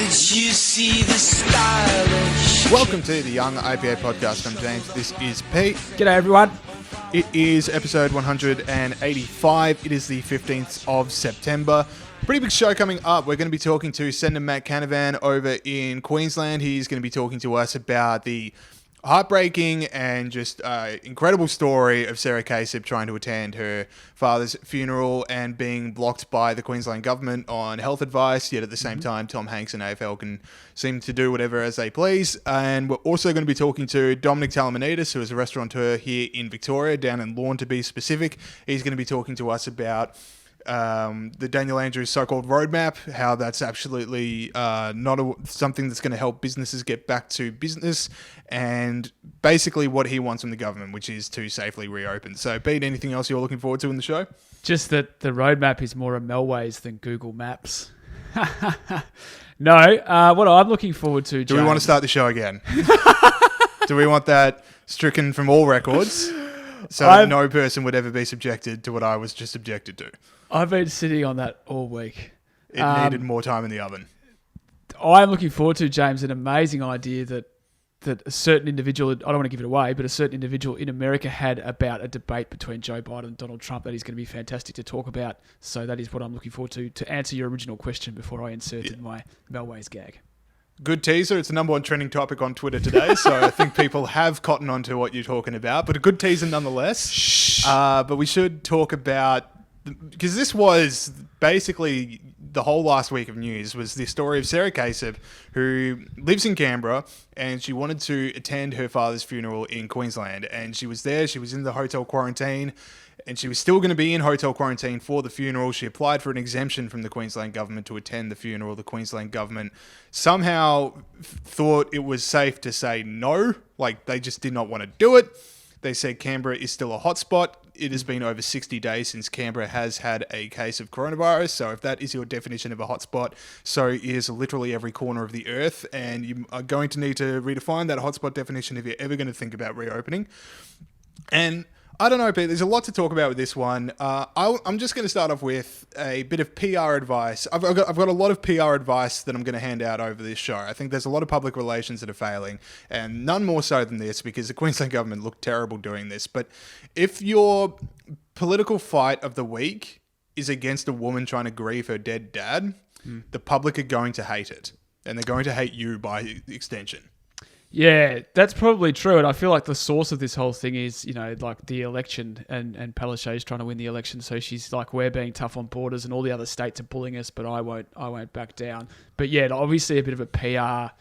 you see the stylish? Welcome to the Young IPA podcast. I'm James. This is Pete. G'day, everyone. It is episode 185. It is the 15th of September. Pretty big show coming up. We're going to be talking to Senator Matthew Canavan over in Queensland. He's going to be talking to us about the heartbreaking and just incredible story of Sarah Kasip trying to attend her father's funeral and being blocked by the Queensland government on health advice, yet at the same time Tom Hanks and AFL can seem to do whatever as they please. And we're also going to be talking to Dominic Talamanidas, who is a restaurateur here in Victoria, down in Lawn to be specific. He's going to be talking to us about the Daniel Andrews so-called roadmap, how that's absolutely not something that's going to help businesses get back to business, and basically what he wants from the government, which is to safely reopen. So, Pete, anything else you're looking forward to in the show? Just that the roadmap is more a Melways than Google Maps. No, what I'm looking forward to, James. Do we want to start the show again? Do we want that stricken from all records so no person would ever be subjected to what I was just subjected to? I've been sitting on that all week. It needed more time in the oven. I'm looking forward to, James, an amazing idea that a certain individual, I don't want to give it away, but a certain individual in America had about a debate between Joe Biden and Donald Trump that is going to be fantastic to talk about. So that is what I'm looking forward to answer your original question before I inserted my Melways gag. Good teaser. It's the number one trending topic on Twitter today, so I think people have cottoned on to what you're talking about, but a good teaser nonetheless. Shh. But we should talk about, because this was basically the whole last week of news, was the story of Sarah Kasip, who lives in Canberra, and she wanted to attend her father's funeral in Queensland. And she was there, she was in the hotel quarantine, and she was still going to be in hotel quarantine for the funeral. She applied for an exemption from the Queensland government to attend the funeral. The Queensland government somehow thought it was safe to say no, like they just did not want to do it. They said Canberra is still a hotspot. It has been over 60 days since Canberra has had a case of coronavirus. So if that is your definition of a hotspot, so is literally every corner of the earth. And you are going to need to redefine that hotspot definition if you're ever going to think about reopening. And I don't know, Pete, there's a lot to talk about with this one. I'm just going to start off with a bit of PR advice. I've got a lot of PR advice that I'm going to hand out over this show. I think there's a lot of public relations that are failing, and none more so than this, because the Queensland government looked terrible doing this. But if your political fight of the week is against a woman trying to grieve her dead dad, the public are going to hate it, and they're going to hate you by extension. Yeah, that's probably true. And I feel like the source of this whole thing is, like the election and Palaszczuk is trying to win the election. So she's like, we're being tough on borders and all the other states are bullying us, but I won't back down. But yeah, obviously a bit of a PR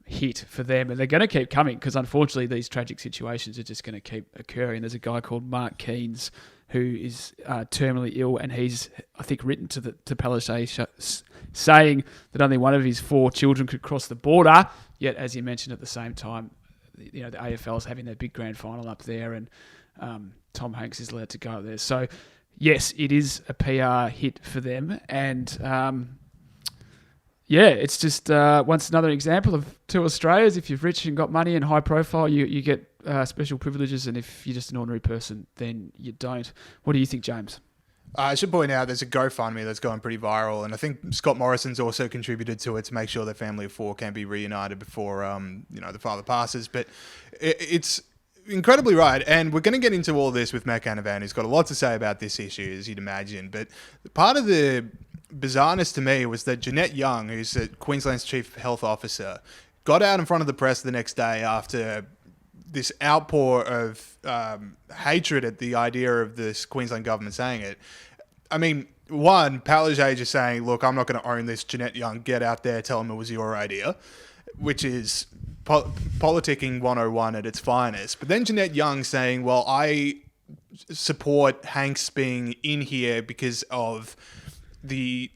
hit for them, and they're going to keep coming because unfortunately these tragic situations are just going to keep occurring. There's a guy called Mark Keynes who is terminally ill, and he's, I think, written to Palaszczuk saying that only one of his 4 children could cross the border. Yet, as you mentioned, at the same time, the AFL is having their big grand final up there, and Tom Hanks is allowed to go up there. So, yes, it is a PR hit for them, and it's just once another example of two Australias. If you're rich and got money and high profile, you get special privileges, and if you're just an ordinary person, then you don't. What do you think, James? I should point out there's a GoFundMe that's going pretty viral, and I think Scott Morrison's also contributed to it to make sure their family of 4 can be reunited before the father passes. But it's incredibly right, and we're going to get into all this with Matt Canavan, who's got a lot to say about this issue, as you'd imagine. But part of the bizarreness to me was that Jeanette Young, who's Queensland's chief health officer, got out in front of the press the next day after this outpour of hatred at the idea of this Queensland government saying it. I mean, one, Palaszczuk just saying, look, I'm not going to own this, Jeanette Young, get out there, tell them it was your idea, which is politicking 101 at its finest. But then Jeanette Young saying, well, I support Hanks being in here because of the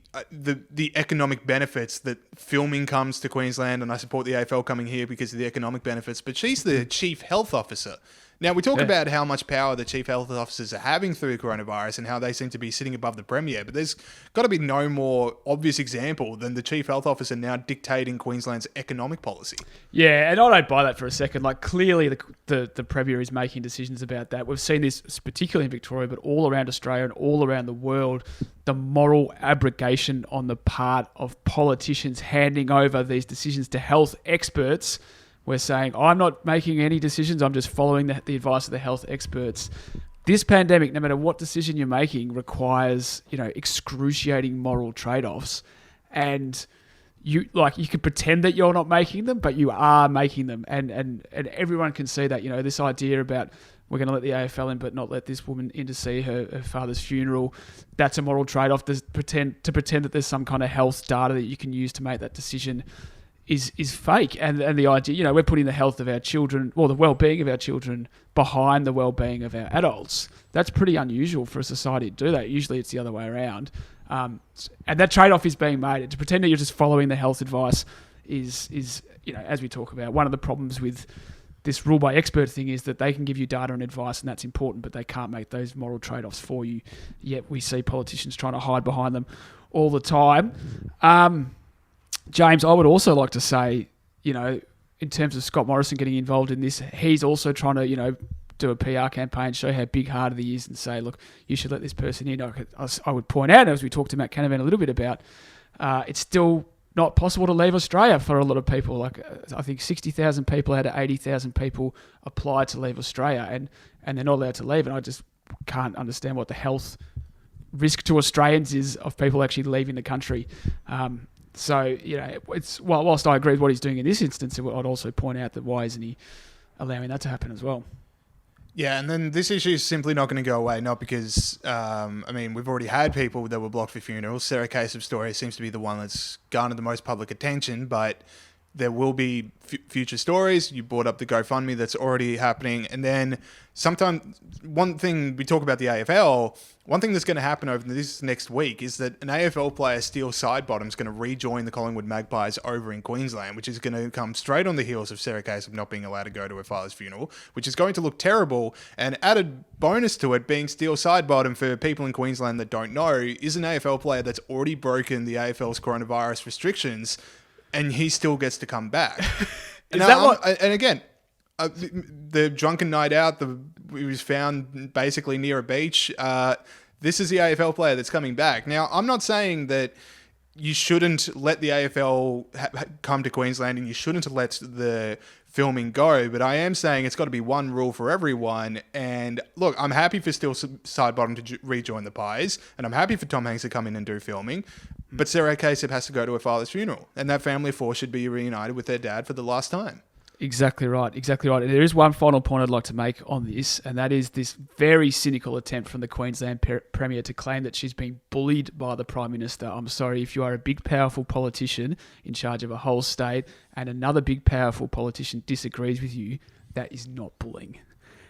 economic benefits that filming comes to Queensland, and I support the AFL coming here because of the economic benefits. But she's the chief health officer. Now, we talk about how much power the chief health officers are having through coronavirus and how they seem to be sitting above the premier, but there's got to be no more obvious example than the chief health officer now dictating Queensland's economic policy. Yeah, and I don't buy that for a second. Like, clearly the premier is making decisions about that. We've seen this particularly in Victoria, but all around Australia and all around the world, the moral abrogation on the part of politicians handing over these decisions to health experts. We're saying, I'm not making any decisions, I'm just following the advice of the health experts. This pandemic, no matter what decision you're making, requires, excruciating moral trade-offs. And you could pretend that you're not making them, but you are making them. And everyone can see that, this idea about we're going to let the AFL in but not let this woman in to see her father's funeral, that's a moral trade-off. To pretend that there's some kind of health data that you can use to make that decision is fake. And the idea, we're putting the health of our children, or the well-being of our children, behind the well-being of our adults. That's pretty unusual for a society to do that. Usually it's the other way around. And that trade-off is being made. To pretend that you're just following the health advice is as we talk about, one of the problems with this rule by expert thing is that they can give you data and advice, and that's important, but they can't make those moral trade-offs for you. Yet we see politicians trying to hide behind them all the time. James, I would also like to say, in terms of Scott Morrison getting involved in this, he's also trying to, do a PR campaign, show how big-hearted he is and say, look, you should let this person in. I would point out, as we talked to Matt Canavan a little bit about, it's still not possible to leave Australia for a lot of people. Like, I think 60,000 people out of 80,000 people applied to leave Australia, and they're not allowed to leave. And I just can't understand what the health risk to Australians is of people actually leaving the country. So, it's whilst I agree with what he's doing in this instance, I'd also point out that why isn't he allowing that to happen as well? Yeah, and then this issue is simply not going to go away, not because, we've already had people that were blocked for funerals. Sarah Case's story seems to be the one that's garnered the most public attention, but there will be future stories. You brought up the GoFundMe that's already happening. And then one thing we talk about the AFL, one thing that's going to happen over this next week is that an AFL player, Steele Sidebottom, is going to rejoin the Collingwood Magpies over in Queensland, which is going to come straight on the heels of Sarah Case not being allowed to go to her father's funeral, which is going to look terrible. And added bonus to it being Steele Sidebottom, for people in Queensland that don't know, is an AFL player that's already broken the AFL's coronavirus restrictions, and he still gets to come back. And again, the drunken night out, he was found basically near a beach. This is the AFL player that's coming back. Now, I'm not saying that you shouldn't let the AFL come to Queensland and you shouldn't let the filming go, but I am saying it's got to be one rule for everyone. And look, I'm happy for Steele Sidebottom to rejoin the Pies, and I'm happy for Tom Hanks to come in and do filming. But Sarah Casey has to go to her father's funeral, and that family of four should be reunited with their dad for the last time. Exactly right. And there is one final point I'd like to make on this, and that is this very cynical attempt from the Queensland Premier to claim that she's been bullied by the Prime Minister. I'm sorry, if you are a big, powerful politician in charge of a whole state and another big, powerful politician disagrees with you, that is not bullying.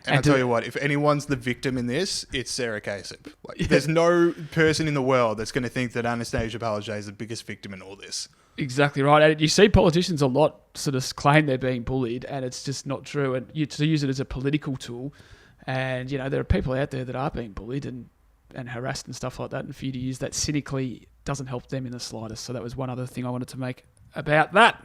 And I'll tell you what, if anyone's the victim in this, it's Sarah Kasich. There's no person in the world that's going to think that Anastasia Palaszczuk is the biggest victim in all this. Exactly right. And you see politicians a lot sort of claim they're being bullied, and it's just not true. And to use it as a political tool, and there are people out there that are being bullied and harassed and stuff like that, and for you to use that cynically doesn't help them in the slightest. So that was one other thing I wanted to make about that.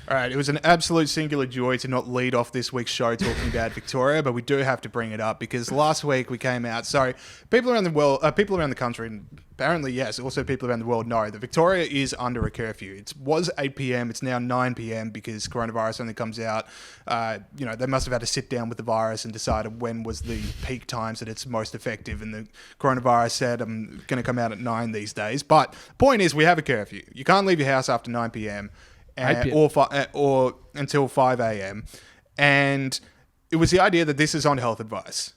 All right, it was an absolute singular joy to not lead off this week's show talking about Victoria, but we do have to bring it up because last week we came out. So people around the world, people around the country, and apparently yes, also people around the world know that Victoria is under a curfew. It was 8 p.m. It's now 9 p.m. because coronavirus only comes out. They must have had to sit down with the virus and decide when was the peak times that it's most effective. And the coronavirus said, I'm going to come out at 9 these days. But the point is, we have a curfew. You can't leave your house after 9 p.m. Or until 5 a.m. And it was the idea that this is on health advice.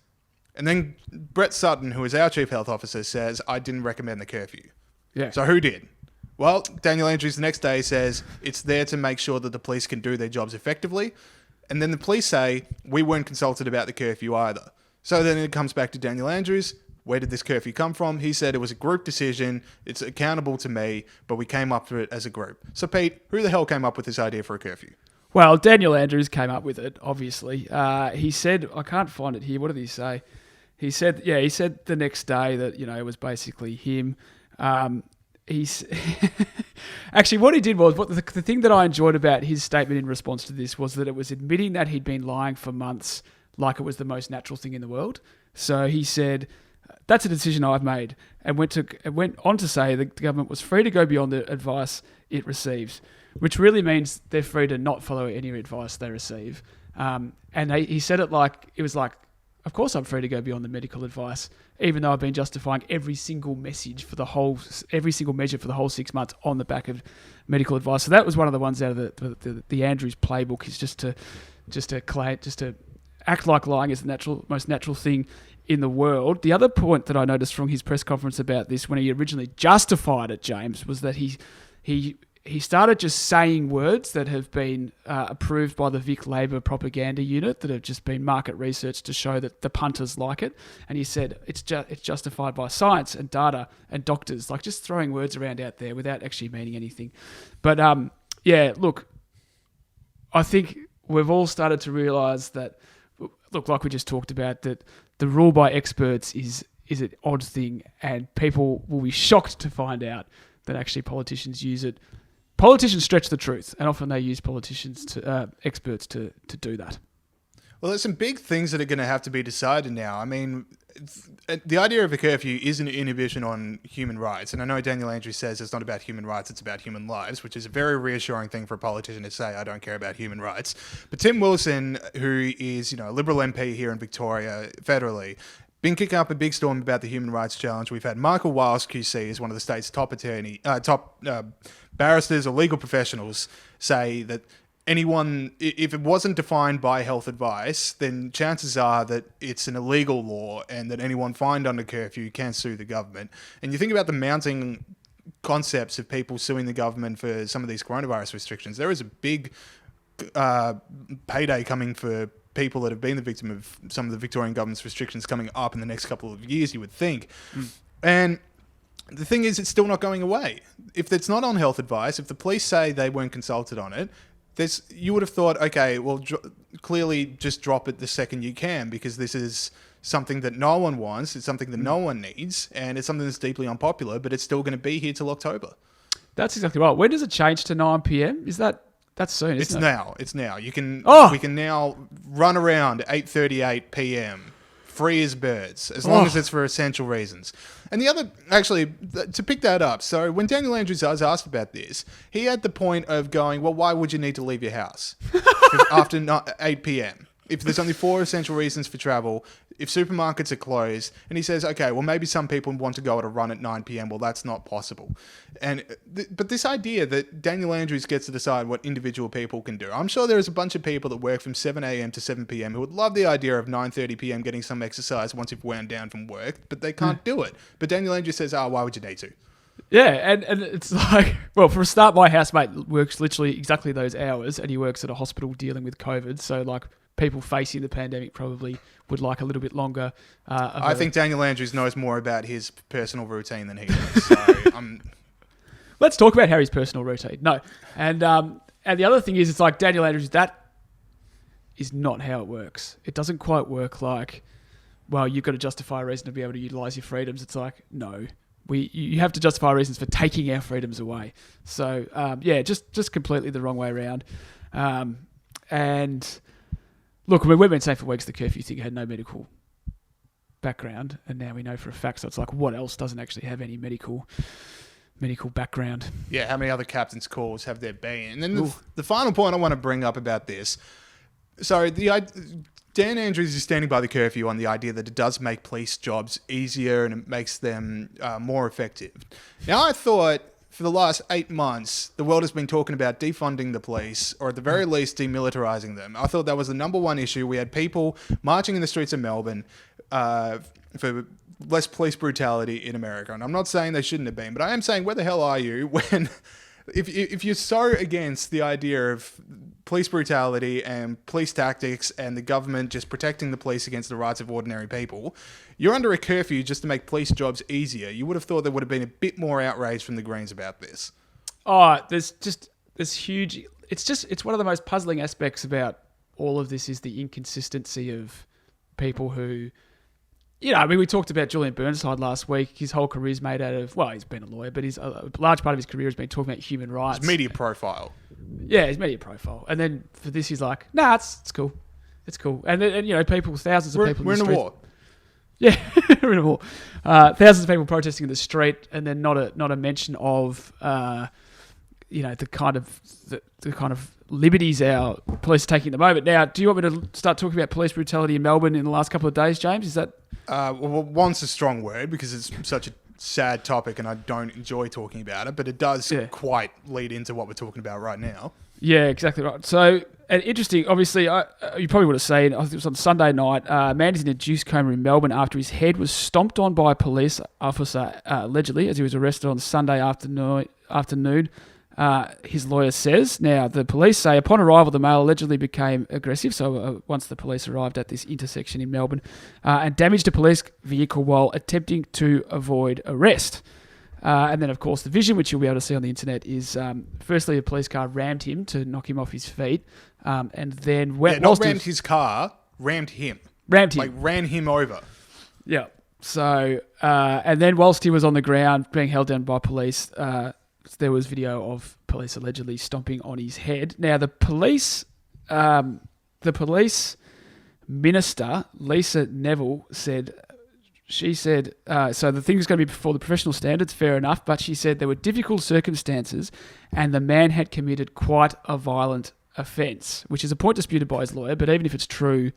And then Brett Sutton, who is our chief health officer, says, I didn't recommend the curfew. Yeah. So who did? Well, Daniel Andrews the next day says it's there to make sure that the police can do their jobs effectively. And then the police say, we weren't consulted about the curfew either. So then it comes back to Daniel Andrews. Where did this curfew come from? He said it was a group decision. It's accountable to me, but we came up with it as a group. So, Pete, who the hell came up with this idea for a curfew? Well, Daniel Andrews came up with it, obviously. He said, I can't find it here. What did he say? He said the next day that, it was basically him. He's actually, what he did was, the thing that I enjoyed about his statement in response to this was that it was admitting that he'd been lying for months like it was the most natural thing in the world. So he said, that's a decision I've made, and went on to say the government was free to go beyond the advice it receives, which really means they're free to not follow any advice they receive. He said it like, it was like, of course I'm free to go beyond the medical advice, even though I've been justifying every single measure for the whole 6 months on the back of medical advice. So that was one of the ones out of the Andrews playbook, is just to act like lying is the most natural thing in the world. The other point that I noticed from his press conference about this, when he originally justified it, James, was that he started just saying words that have been approved by the Vic Labor propaganda unit, that have just been market research to show that the punters like it. And he said it's justified by science and data and doctors, like just throwing words around out there without actually meaning anything. But look, I think we've all started to realise that, like we just talked about, that the rule by experts is an odd thing, and people will be shocked to find out that actually politicians use it. Politicians stretch the truth, and often they use experts to do that. Well, there's some big things that are going to have to be decided now. I mean, the idea of a curfew is an inhibition on human rights. And I know Daniel Andrews says it's not about human rights, it's about human lives, which is a very reassuring thing for a politician to say, I don't care about human rights. But Tim Wilson, who is, a Liberal MP here in Victoria federally, been kicking up a big storm about the human rights challenge. We've had Michael Wiles QC, as one of the state's top barristers or legal professionals, say that anyone, if it wasn't defined by health advice, then chances are that it's an illegal law, and that anyone fined under curfew can sue the government. And you think about the mounting concepts of people suing the government for some of these coronavirus restrictions. There is a big payday coming for people that have been the victim of some of the Victorian government's restrictions coming up in the next couple of years, you would think. And the thing is, it's still not going away. If it's not on health advice, if the police say they weren't consulted on it, you would have thought, okay, well, clearly just drop it the second you can, because this is something that no one wants, it's something that no one needs, and it's something that's deeply unpopular, but it's still going to be here till October. That's exactly right. When does it change to 9 p.m? That's soon, isn't it? It's now. We can now run around 8:38 p.m. free as birds, as long as it's for essential reasons. And the other, actually, to pick that up, so when Daniel Andrews was asked about this, he had the point of going, well, why would you need to leave your house after 8 p.m? If there's only 4 essential reasons for travel, if supermarkets are closed, and he says, okay, well, maybe some people want to go at a run at 9 p.m. Well, that's not possible. But this idea that Daniel Andrews gets to decide what individual people can do, I'm sure there's a bunch of people that work from 7 a.m. to 7 p.m. who would love the idea of 9:30 p.m. getting some exercise once you've wound down from work, but they can't do it. But Daniel Andrews says, why would you need to? Yeah, and it's like, well, for a start, my housemate works literally exactly those hours, and he works at a hospital dealing with COVID, so like, people facing the pandemic probably would like a little bit longer. I think Daniel Andrews knows more about his personal routine than he does. So let's talk about Harry's personal routine. No, and the other thing is, it's like Daniel Andrews. That is not how it works. It doesn't quite work like, well, you've got to justify a reason to be able to utilise your freedoms. It's like, no, you have to justify reasons for taking our freedoms away. So just completely the wrong way around. And look, I mean, we've been saying for weeks the curfew thing had no medical background, and now we know for a fact. So it's like, what else doesn't actually have any medical background? Yeah, how many other captain's calls have there been? And then the final point I want to bring up about this. So Dan Andrews is standing by the curfew on the idea that it does make police jobs easier and it makes them more effective. Now, I thought for the last 8 months, the world has been talking about defunding the police, or at the very least, demilitarizing them. I thought that was the number one issue. We had people marching in the streets of Melbourne for less police brutality in America. And I'm not saying they shouldn't have been, but I am saying, where the hell are you when... If you're so against the idea of police brutality and police tactics and the government just protecting the police against the rights of ordinary people, you're under a curfew just to make police jobs easier. You would have thought there would have been a bit more outrage from the Greens about this. Oh, there's huge... it's one of the most puzzling aspects about all of this is the inconsistency of people who, we talked about Julian Burnside last week. His whole career is made out of, well, he's been a lawyer, but a large part of his career has been talking about human rights. His media profile. Yeah, his media profile. And then for this, he's like, nah, it's cool. It's cool. And people, thousands of people We're in a war. Yeah, we're in a war. Thousands of people protesting in the street, and then not a mention of, the kind of liberties our police are taking at the moment. Now, do you want me to start talking about police brutality in Melbourne in the last couple of days, James? Is that... Well, one's a strong word because it's such a sad topic and I don't enjoy talking about it, but it does quite lead into what we're talking about right now. Yeah, exactly right. So, and interesting, obviously, you probably would have seen, I think it was on Sunday night, a man is in a juice coma in Melbourne after his head was stomped on by a police officer, allegedly, as he was arrested on Sunday afternoon. His lawyer says. Now, the police say upon arrival, the male allegedly became aggressive. So once the police arrived at this intersection in Melbourne and damaged a police vehicle while attempting to avoid arrest. And then, of course, the vision, which you'll be able to see on the internet, is firstly a police car rammed him to knock him off his feet. And then... not rammed his car, rammed him. Rammed him. Like ran him over. Yeah. So, and then whilst he was on the ground being held down by police... there was video of police allegedly stomping on his head. Now, the police minister, Lisa Neville, said, so the thing is going to be before the professional standards, fair enough, but she said there were difficult circumstances and the man had committed quite a violent offence, which is a point disputed by his lawyer, but even if it's true,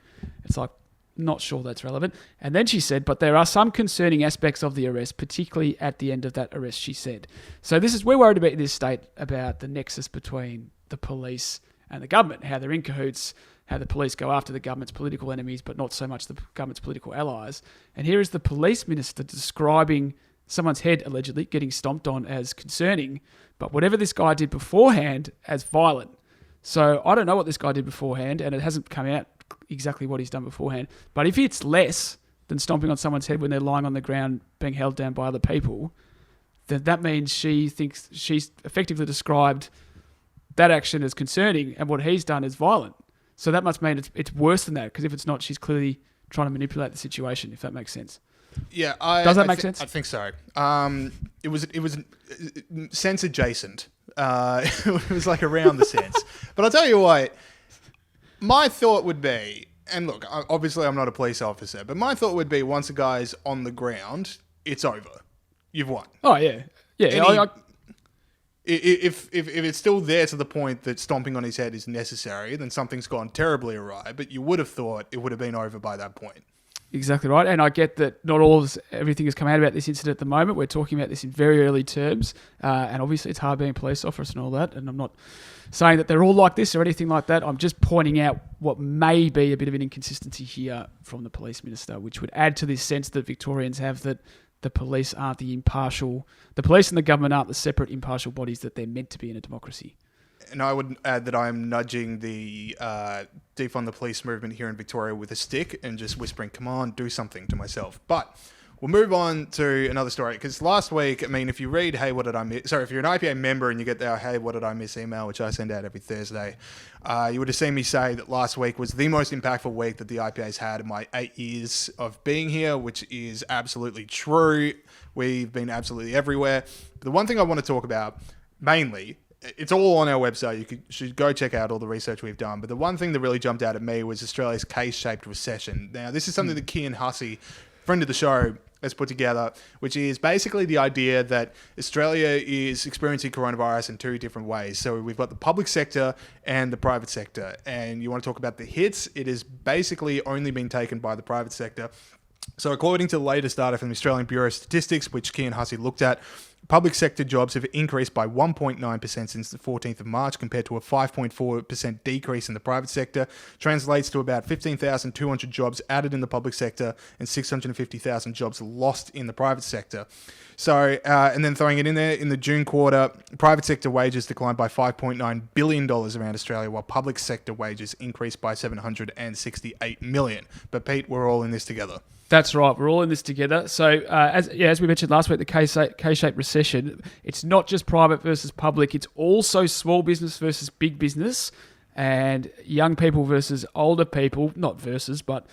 it's like, not sure that's relevant. And then she said, but there are some concerning aspects of the arrest, particularly at the end of that arrest, she said. So we're worried about in this state about the nexus between the police and the government, how they're in cahoots, how the police go after the government's political enemies, but not so much the government's political allies. And here is the police minister describing someone's head allegedly getting stomped on as concerning, but whatever this guy did beforehand as violent. So I don't know what this guy did beforehand, and it hasn't come out exactly what he's done beforehand. But if it's less than stomping on someone's head when they're lying on the ground being held down by other people, then that means she thinks she's effectively described that action as concerning and what he's done as violent. So that must mean it's worse than that, because if it's not, she's clearly trying to manipulate the situation, if that makes sense. Yeah, does that make sense? I think so. It was sense adjacent. It was like around the sense. But I'll tell you what, my thought would be, and look, obviously I'm not a police officer, but my thought would be once a guy's on the ground, it's over. You've won. Oh yeah, yeah. If it's still there to the point that stomping on his head is necessary, then something's gone terribly awry. But you would have thought it would have been over by that point. Exactly right. And I get that not everything has come out about this incident at the moment. We're talking about this in very early terms. And obviously it's hard being a police officer and all that. And I'm not saying that they're all like this or anything like that. I'm just pointing out what may be a bit of an inconsistency here from the police minister, which would add to this sense that Victorians have that the police aren't the police and the government aren't the separate impartial bodies that they're meant to be in a democracy. And I would add that I'm nudging the defund the police movement here in Victoria with a stick and just whispering, come on, do something to myself. But we'll move on to another story. Because last week, I mean, if you read, hey, what did I miss? Sorry, if you're an IPA member and you get the, hey, what did I miss email, which I send out every Thursday, you would have seen me say that last week was the most impactful week that the IPA's had in my 8 years of being here, which is absolutely true. We've been absolutely everywhere. But the one thing I want to talk about, mainly, it's all on our website. You should go check out all the research we've done. But the one thing that really jumped out at me was Australia's case-shaped recession. Now, this is something that Kian Hussey, friend of the show, has put together, which is basically the idea that Australia is experiencing coronavirus in two different ways. So we've got the public sector and the private sector. And you want to talk about the hits, it has basically only been taken by the private sector. So according to the latest data from the Australian Bureau of Statistics, which Kian Hussey looked at, public sector jobs have increased by 1.9% since the 14th of March compared to a 5.4% decrease in the private sector. Translates to about 15,200 jobs added in the public sector and 650,000 jobs lost in the private sector. So, and then throwing it in there, in the June quarter, private sector wages declined by $5.9 billion around Australia, while public sector wages increased by $768 million. But Pete, we're all in this together. That's right. We're all in this together. So, as we mentioned last week, the K-shaped recession, it's not just private versus public. It's also small business versus big business, and young people versus older people. Not versus, but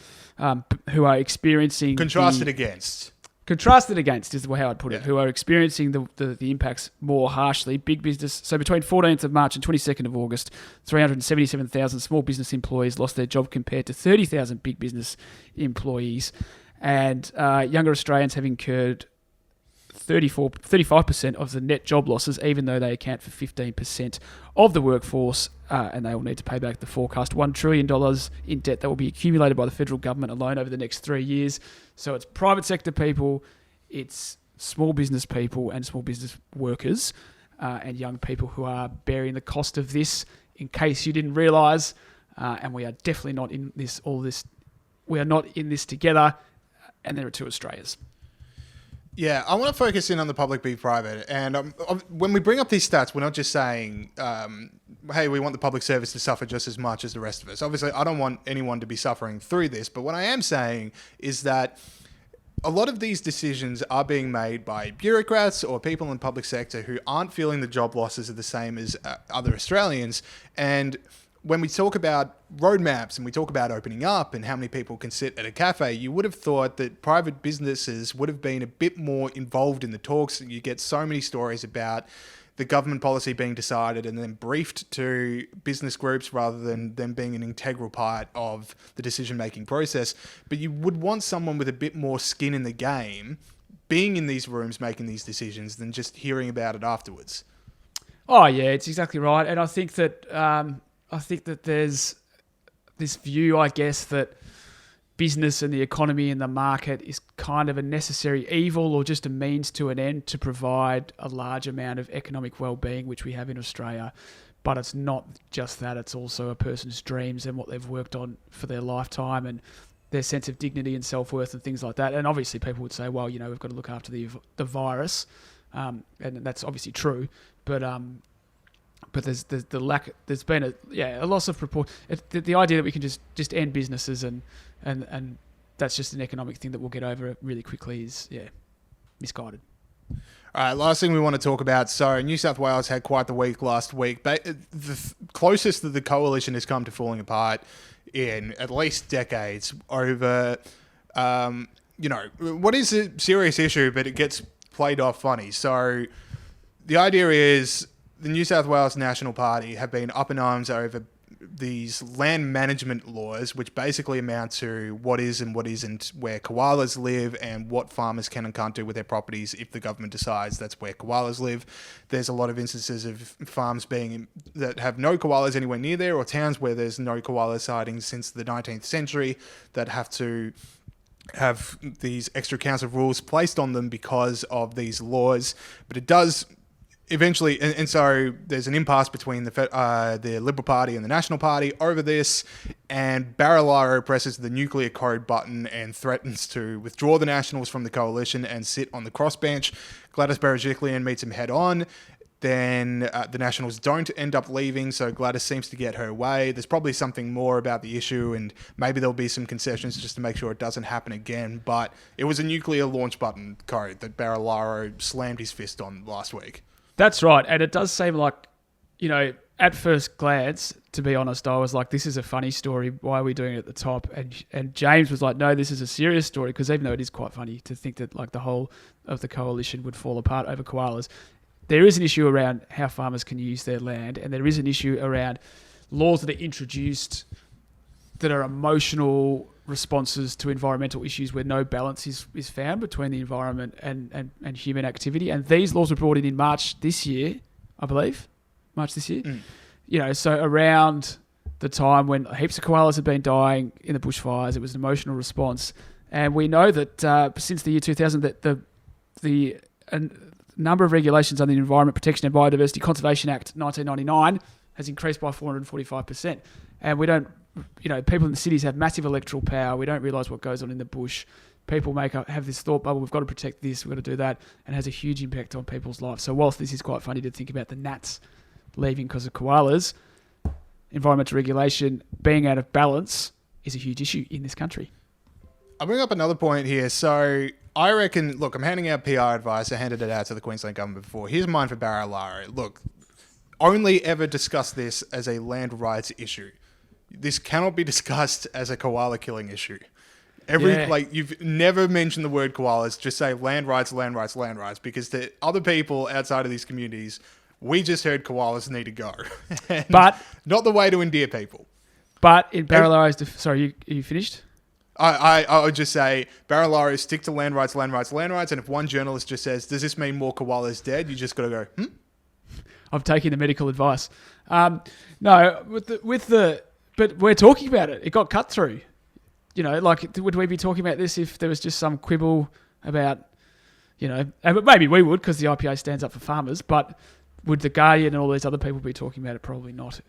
who are experiencing Contrasted against is how I'd put it. Who are experiencing the impacts more harshly. Big business. So between 14th of March and 22nd of August, 377,000 small business employees lost their job compared to 30,000 big business employees. And younger Australians have incurred 35% of the net job losses, even though they account for 15% of the workforce, and they will need to pay back the forecast $1 trillion in debt that will be accumulated by the federal government alone over the next 3 years. So it's private sector people, it's small business people and small business workers and young people who are bearing the cost of this, in case you didn't realise. And we are definitely not in this. We are not in this together. And there are two Australias. Yeah, I want to focus in on the public v private. And when we bring up these stats, we're not just saying, hey, we want the public service to suffer just as much as the rest of us. Obviously, I don't want anyone to be suffering through this. But what I am saying is that a lot of these decisions are being made by bureaucrats or people in the public sector who aren't feeling the job losses are the same as other Australians. And when we talk about roadmaps and we talk about opening up and how many people can sit at a cafe, you would have thought that private businesses would have been a bit more involved in the talks. You get so many stories about the government policy being decided and then briefed to business groups rather than them being an integral part of the decision-making process. But you would want someone with a bit more skin in the game being in these rooms making these decisions than just hearing about it afterwards. Oh, yeah, it's exactly right. And I think that there's this view, I guess, that business and the economy and the market is kind of a necessary evil or just a means to an end to provide a large amount of economic well-being, which we have in Australia. But it's not just that. It's also a person's dreams and what they've worked on for their lifetime and their sense of dignity and self-worth and things like that. And obviously people would say, well, we've got to look after the virus. And that's obviously true. But there's the lack. There's been a loss of proportion. The idea that we can just end businesses and that's just an economic thing that we'll get over really quickly is misguided. All right, last thing we want to talk about. So New South Wales had quite the week last week. The closest that the coalition has come to falling apart in at least decades over, what is a serious issue, but it gets played off funny. So the idea is the New South Wales National Party have been up in arms over these land management laws, which basically amount to what is and what isn't where koalas live and what farmers can and can't do with their properties if the government decides that's where koalas live. There's a lot of instances of farms that have no koalas anywhere near there, or towns where there's no koala sightings since the 19th century that have to have these extra counts of rules placed on them because of these laws. But it does eventually, and so there's an impasse between the Liberal Party and the National Party over this, and Barilaro presses the nuclear code button and threatens to withdraw the Nationals from the coalition and sit on the crossbench. Gladys Berejiklian meets him head on. Then the Nationals don't end up leaving, so Gladys seems to get her way. There's probably something more about the issue, and maybe there'll be some concessions just to make sure it doesn't happen again. But it was a nuclear launch button code that Barilaro slammed his fist on last week. That's right. And it does seem like, at first glance, to be honest, I was like, this is a funny story. Why are we doing it at the top? And James was like, no, this is a serious story, because even though it is quite funny to think that like the whole of the coalition would fall apart over koalas, there is an issue around how farmers can use their land, and there is an issue around laws that are introduced that are emotional responses to environmental issues where no balance is found between the environment and human activity. And these laws were brought in March this year, I believe. March this year. So around the time when heaps of koalas had been dying in the bushfires, it was an emotional response. And we know that since the year 2000 that the number of regulations under the Environment Protection and Biodiversity Conservation Act 1999 has increased by 445%. And we don't, people in the cities have massive electoral power. We don't realise what goes on in the bush. People have this thought bubble, we've got to protect this, we've got to do that, and it has a huge impact on people's lives. So whilst this is quite funny to think about the gnats leaving because of koalas, environmental regulation being out of balance is a huge issue in this country. I'll bring up another point here. So I reckon, look, I'm handing out PR advice. I handed it out to the Queensland government before. Here's mine for Barilaro. Look, only ever discuss this as a land rights issue. This cannot be discussed as a koala killing issue. You've never mentioned the word koalas. Just say land rights, land rights, land rights. Because the other people outside of these communities, we just heard koalas need to go. But not the way to endear people. But in Barilaro's... Sorry, you finished? I would just say, Barilaro, stick to land rights, land rights, land rights. And if one journalist just says, does this mean more koalas dead? You just got to go, I'm taking the medical advice. No, but we're talking about it. It got cut through. You know, like, would we be talking about this if there was just some quibble about, you know, and maybe we would because the IPA stands up for farmers, but would The Guardian and all these other people be talking about it? Probably not.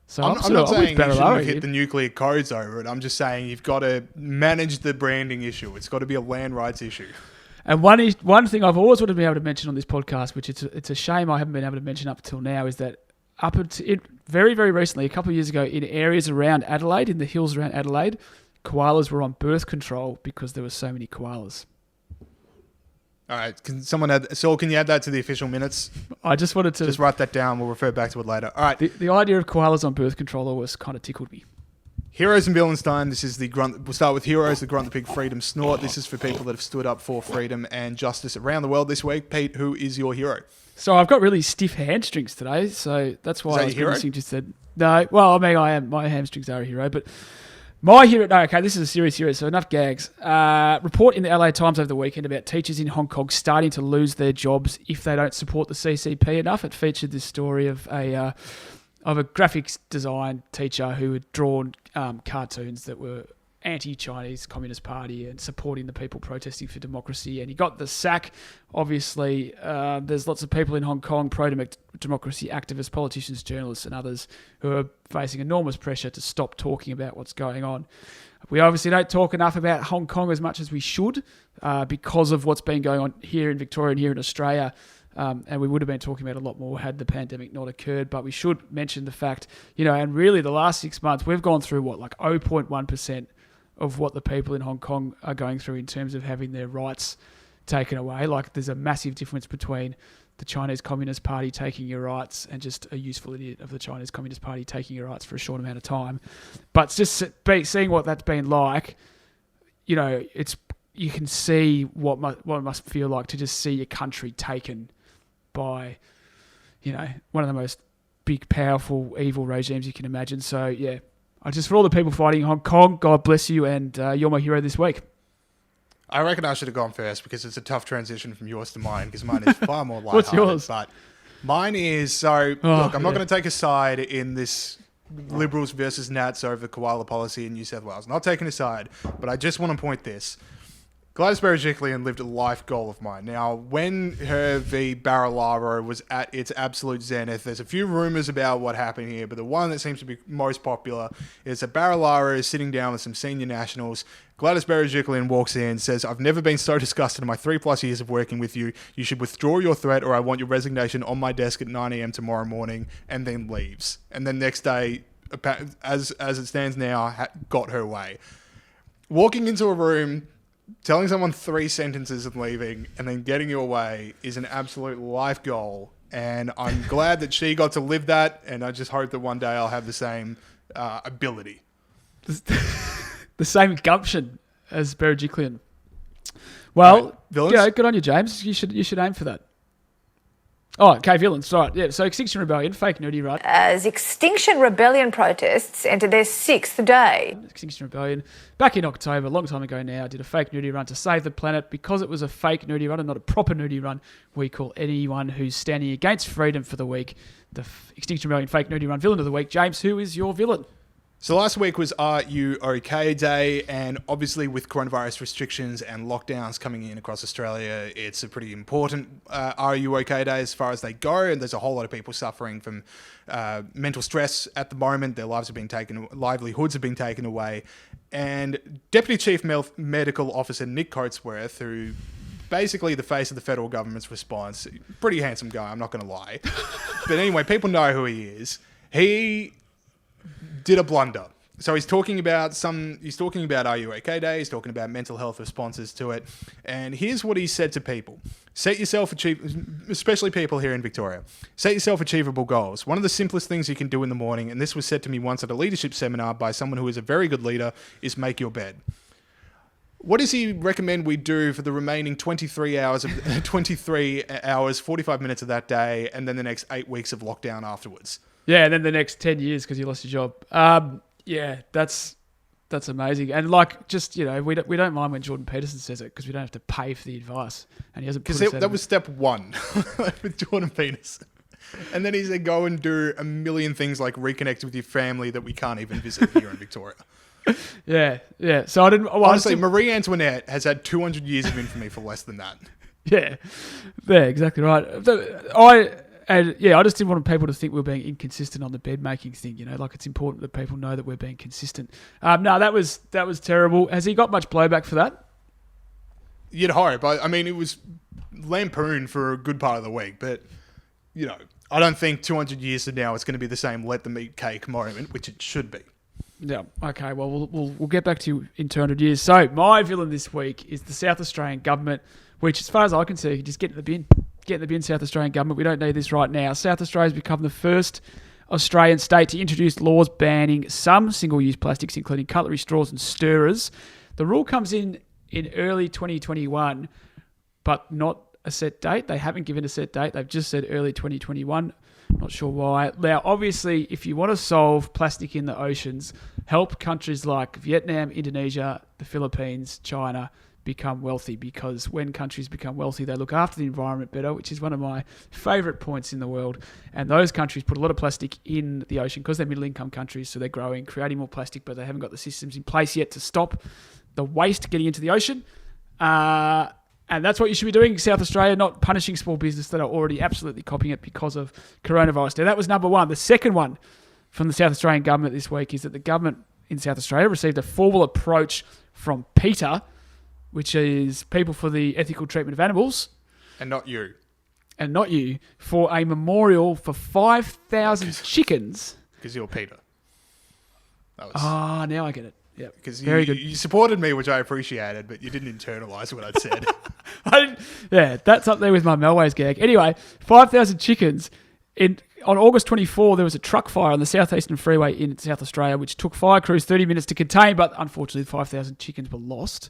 So I'm not saying you shouldn't hit the nuclear codes over it. I'm just saying you've got to manage the branding issue. It's got to be a land rights issue. And one thing I've always wanted to be able to mention on this podcast, which it's a shame I haven't been able to mention up until now, is that up until very, very recently, a couple of years ago, in areas around Adelaide, in the hills around Adelaide, koalas were on birth control because there were so many koalas. All right. Can you add that to the official minutes? I just wanted to... Just write that down. We'll refer back to it later. All right. The idea of koalas on birth control always kind of tickled me. Heroes and villains time. This is the grunt. We'll start with heroes, the grunt, the pig, freedom, snort. This is for people that have stood up for freedom and justice around the world this week. Pete, who is your hero? So I've got really stiff hamstrings today, so that's why I was listening to said no. Well, I mean, I am. My hamstrings are a hero, but my hero. No, okay, this is a serious hero. So enough gags. Report in the LA Times over the weekend about teachers in Hong Kong starting to lose their jobs if they don't support the CCP enough. It featured this story of a graphics design teacher who had drawn cartoons that were anti-Chinese Communist Party and supporting the people protesting for democracy, and he got the sack. Obviously, there's lots of people in Hong Kong, pro-democracy activists, politicians, journalists and others who are facing enormous pressure to stop talking about what's going on. We obviously don't talk enough about Hong Kong as much as we should because of what's been going on here in Victoria and here in Australia. And we would have been talking about a lot more had the pandemic not occurred. But we should mention the fact, and really the last 6 months, we've gone through 0.1% of what the people in Hong Kong are going through in terms of having their rights taken away. Like, there's a massive difference between the Chinese Communist Party taking your rights and just a useful idiot of the Chinese Communist Party taking your rights for a short amount of time. But just seeing what that's been like, you can see what it must feel like to just see your country taken by, one of the most big, powerful, evil regimes you can imagine. So, yeah, for all the people fighting in Hong Kong, God bless you, and you're my hero this week. I reckon I should have gone first because it's a tough transition from yours to mine because mine is far more lighthearted. What's yours? But mine is, look, I'm not going to take a side in this Liberals versus Nats over the koala policy in New South Wales. Not taking a side, but I just want to point this. Gladys Berejiklian lived a life goal of mine. Now, when her v. Barilaro was at its absolute zenith, there's a few rumours about what happened here, but the one that seems to be most popular is that Barilaro is sitting down with some senior nationals. Gladys Berejiklian walks in, says, "I've never been so disgusted in my 3+ years of working with you. You should withdraw your threat or I want your resignation on my desk at 9 a.m. tomorrow morning," and then leaves. And then next day, as it stands now, got her way. Walking into a room, telling someone 3 sentences and leaving and then getting your way is an absolute life goal. And I'm glad that she got to live that. And I just hope that one day I'll have the same ability. The same gumption as Berejiklian. Well, right, good on you, James. You should aim for that. Oh, okay, villains. Right, yeah. So Extinction Rebellion, fake nudie, right? As Extinction Rebellion protests enter their 6th day. Extinction Rebellion, back in October, a long time ago now, did a fake nudie run to save the planet. Because it was a fake nudie run and not a proper nudie run, we call anyone who's standing against freedom for the week the Extinction Rebellion fake nudie run villain of the week. James, who is your villain? So last week was Are You OK Day, and obviously with coronavirus restrictions and lockdowns coming in across Australia, it's a pretty important Are You OK Day as far as they go, and there's a whole lot of people suffering from mental stress at the moment. Their livelihoods have been taken away, and Deputy Chief Medical Officer Nick Coatsworth, who basically the face of the federal government's response, pretty handsome guy, I'm not going to lie, but anyway, people know who he is. He did a blunder. So he's talking about Are You OK Day. He's talking about mental health responses to it. And here's what he said to people. Especially people here in Victoria. Set yourself achievable goals. One of the simplest things you can do in the morning, and this was said to me once at a leadership seminar by someone who is a very good leader, is make your bed. What does he recommend we do for the remaining 23 hours, 45 minutes of that day, and then the next 8 weeks of lockdown afterwards? Yeah, and then the next 10 years because you lost your job. Yeah, that's amazing. And we don't mind when Jordan Peterson says it because we don't have to pay for the advice. And he hasn't because that was step one with Jordan Peterson. And then he said, go and do a million things like reconnect with your family that we can't even visit here in Victoria. Yeah. So I didn't. Well, honestly, Marie Antoinette has had 200 years of infamy for less than that. Yeah, exactly right. I just didn't want people to think we were being inconsistent on the bed making thing. It's important that people know that we're being consistent. No, that was terrible. Has he got much blowback for that? You'd hope. I mean, it was lampooned for a good part of the week, but I don't think 200 years from now it's going to be the same let them eat cake moment, which it should be. Yeah. Okay. Well, we'll get back to you in 200 years. So my villain this week is the South Australian government, which, as far as I can see, just get in the bin. Get in the bin, South Australian government. We don't need this right now. South Australia has become the first Australian state to introduce laws banning some single-use plastics, including cutlery, straws, and stirrers. The rule comes in early 2021, but not a set date. They haven't given a set date. They've just said early 2021. Not sure why. Now, obviously, if you want to solve plastic in the oceans, help countries like Vietnam, Indonesia, the Philippines, China become wealthy, because when countries become wealthy, they look after the environment better, which is one of my favourite points in the world. And those countries put a lot of plastic in the ocean because they're middle-income countries, so they're growing, creating more plastic, but they haven't got the systems in place yet to stop the waste getting into the ocean. And that's what you should be doing, South Australia, not punishing small business that are already absolutely copying it because of coronavirus. Now, that was number one. The second one from the South Australian government this week is that the government in South Australia received a formal approach from PETA, which is People for the Ethical Treatment of Animals. And not you. For a memorial for 5,000 chickens. Because you're Peter. Now I get it. Yeah, because you supported me, which I appreciated, but you didn't internalise what I'd said. That's up there with my Melways gag. Anyway, 5,000 chickens. On August 24, there was a truck fire on the Southeastern Freeway in South Australia, which took fire crews 30 minutes to contain, but unfortunately 5,000 chickens were lost.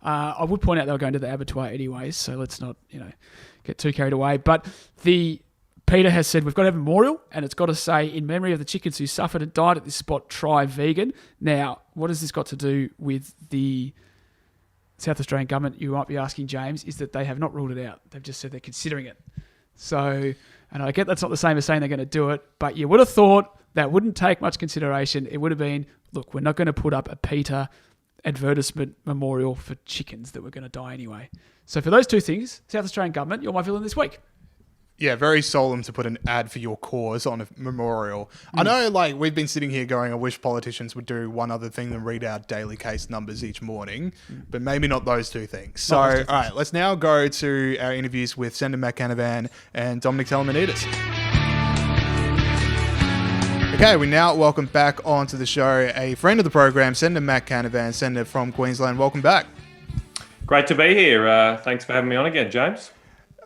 I would point out they were going to the abattoir anyways, so let's not get too carried away. But the PETA has said we've got to have a memorial, and it's got to say, in memory of the chickens who suffered and died at this spot, try vegan. Now, what has this got to do with the South Australian government? You might be asking, James, is that they have not ruled it out. They've just said they're considering it. So, and I get that's not the same as saying they're going to do it, but you would have thought that wouldn't take much consideration. It would have been, look, we're not going to put up a PETA advertisement memorial for chickens that were going to die anyway. So for those two things, South Australian government, you're my villain this week. Yeah, very solemn to put an ad for your cause on a memorial. I know, we've been sitting here going, I wish politicians would do one other thing than read out daily case numbers each morning, but maybe not those two things. So, all right, let's now go to our interviews with Senator Mccannivan and Dominic Talamanidas. Okay, we now welcome back onto the show a friend of the program, Senator Mccannivan, Senator from Queensland. Welcome back. Great to be here. Thanks for having me on again, James.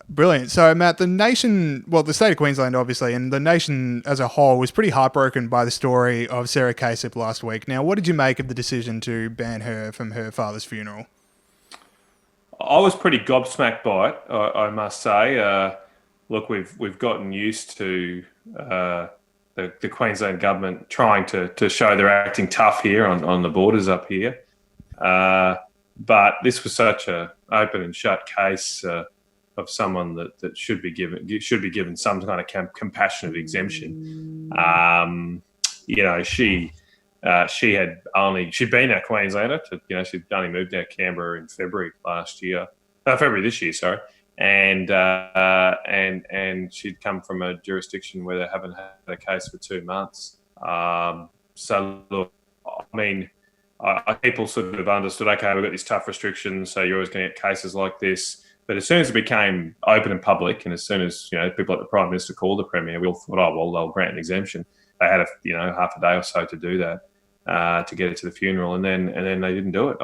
Brilliant. So, Matt, the state of Queensland, obviously, and the nation as a whole was pretty heartbroken by the story of Sarah Kasip last week. Now, what did you make of the decision to ban her from her father's funeral? I was pretty gobsmacked by it, I must say. Look, we've gotten used to the Queensland government trying to show they're acting tough here on the borders up here. But this was such an open and shut case of someone that should be given some kind of compassionate exemption. She'd been a Queenslander. She'd only moved out of Canberra in February this year, sorry. And she'd come from a jurisdiction where they haven't had a case for 2 months. So look, I mean, people sort of understood, okay, we've got these tough restrictions, so you're always going to get cases like this. But as soon as it became open and public, and as soon as people like the Prime Minister called the Premier, we all thought, oh well, they'll grant an exemption. They had half a day or so to do that. to get it to the funeral, and then they didn't do it.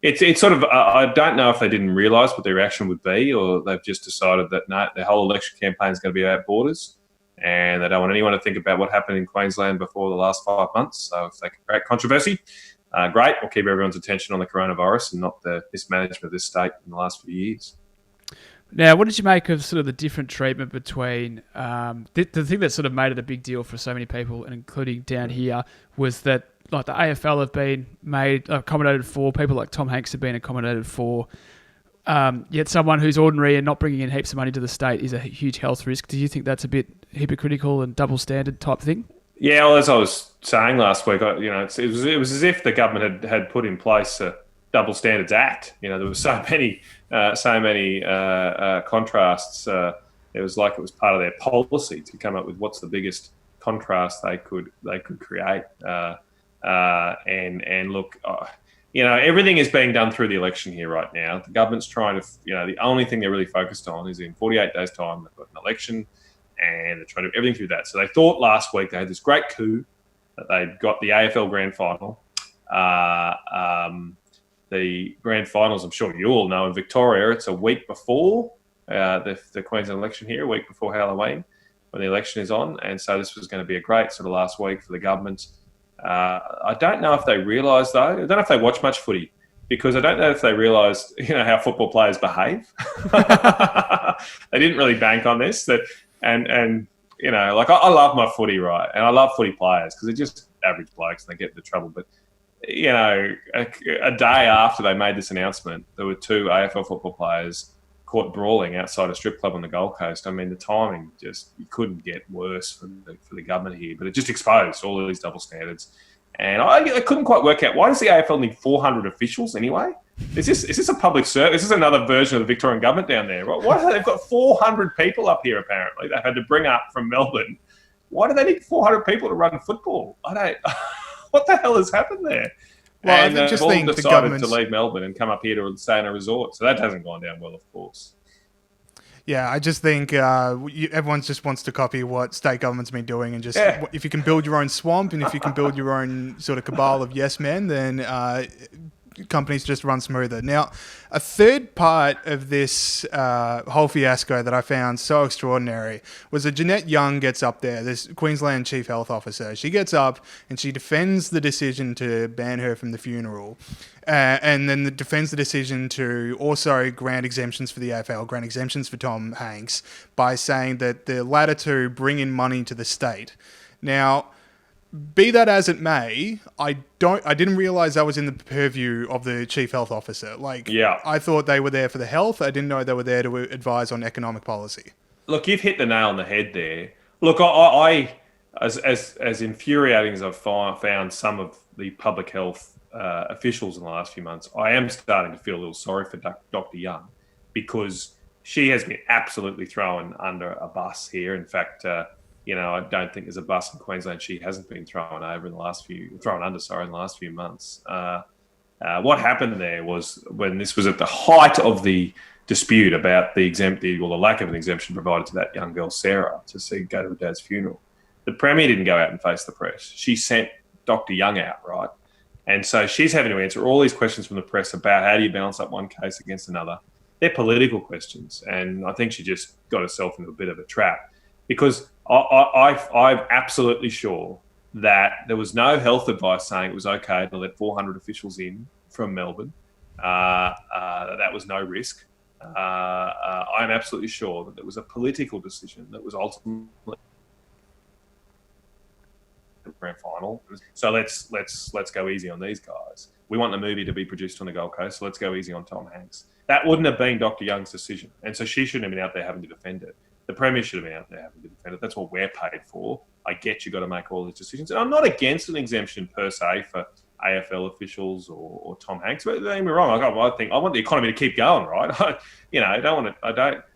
It's sort of I don't know if they didn't realise what their reaction would be, or they've just decided that no, their whole election campaign is going to be about borders, and they don't want anyone to think about what happened in Queensland before the last 5 months. So if they can create controversy, great. We'll keep everyone's attention on the coronavirus and not the mismanagement of this state in the last few years. Now, what did you make of sort of the different treatment between the thing that sort of made it a big deal for so many people, and including down here, was that like the AFL have been accommodated for, people like Tom Hanks have been accommodated for, yet someone who's ordinary and not bringing in heaps of money to the state is a huge health risk. Do you think that's a bit hypocritical and double standard type thing? Yeah, well, as I was saying last week, it was as if the government had put in place a Double Standards Act. There was so many contrasts. It was like it was part of their policy to come up with what's the biggest contrast they could create. And look, everything is being done through the election here right now. The government's trying to, the only thing they're really focused on is in 48 days' time they've got an election, and they're trying to do everything through that. So they thought last week they had this great coup that they'd got the AFL Grand Final. The Grand Finals, I'm sure you all know, in Victoria, it's a week before the Queensland election here, a week before Halloween, when the election is on. And so this was going to be a great sort of last week for the government. I don't know if they realised, though, I don't know if they watch much footy, because I don't know if they realised, how football players behave. They didn't really bank on this. I love my footy, right? And I love footy players because they're just average blokes and they get into trouble. But, a day after they made this announcement, there were 2 AFL football players caught brawling outside a strip club on the Gold Coast. I mean, the timing you couldn't get worse for the government here, but it just exposed all of these double standards. And I couldn't quite work out, why does the AFL need 400 officials anyway? Is this a public service? Is this another version of the Victorian government down there? Why they've got 400 people up here, apparently, they had to bring up from Melbourne. Why do they need 400 people to run football? What the hell has happened there? Well, and I just think all the decided government's to leave Melbourne and come up here to stay in a resort. So that hasn't gone down well, of course. Yeah, I just think everyone just wants to copy what state government's been doing, and just if you can build your own swamp and if you can build your own sort of cabal of yes men, then companies just run smoother. Now, a third part of this whole fiasco that I found so extraordinary was that Jeanette Young gets up there, this Queensland Chief Health Officer. She gets up and she defends the decision to ban her from the funeral. And then defends the decision to also grant exemptions for the AFL, grant exemptions for Tom Hanks, by saying that the latter two bring in money to the state. Now, be that as it may, I didn't realise that was in the purview of the Chief Health Officer. I thought they were there for the health. I didn't know they were there to advise on economic policy. Look, you've hit the nail on the head there. Look, I as infuriating as I've found some of the public health officials in the last few months, I am starting to feel a little sorry for Dr. Young, because she has been absolutely thrown under a bus here. In fact, I don't think there's a bus in Queensland she hasn't been thrown under in the last few months. What happened there was, when this was at the height of the dispute about the lack of an exemption provided to that young girl Sarah to go to her dad's funeral, the Premier didn't go out and face the press. She sent Dr. Young out, right? And so she's having to answer all these questions from the press about how do you balance up one case against another. They're political questions, and I think she just got herself into a bit of a trap, because I'm absolutely sure that there was no health advice saying it was okay to let 400 officials in from Melbourne. That was no risk. I'm absolutely sure that there was a political decision that was ultimately the grand final. So let's go easy on these guys. We want the movie to be produced on the Gold Coast, so let's go easy on Tom Hanks. That wouldn't have been Dr. Young's decision, and so she shouldn't have been out there having to defend it. The Premier should have been out there having to defend it. That's what we're paid for. I get you got to make all these decisions, and I'm not against an exemption per se for AFL officials or Tom Hanks. But don't get me wrong. I want the economy to keep going, right?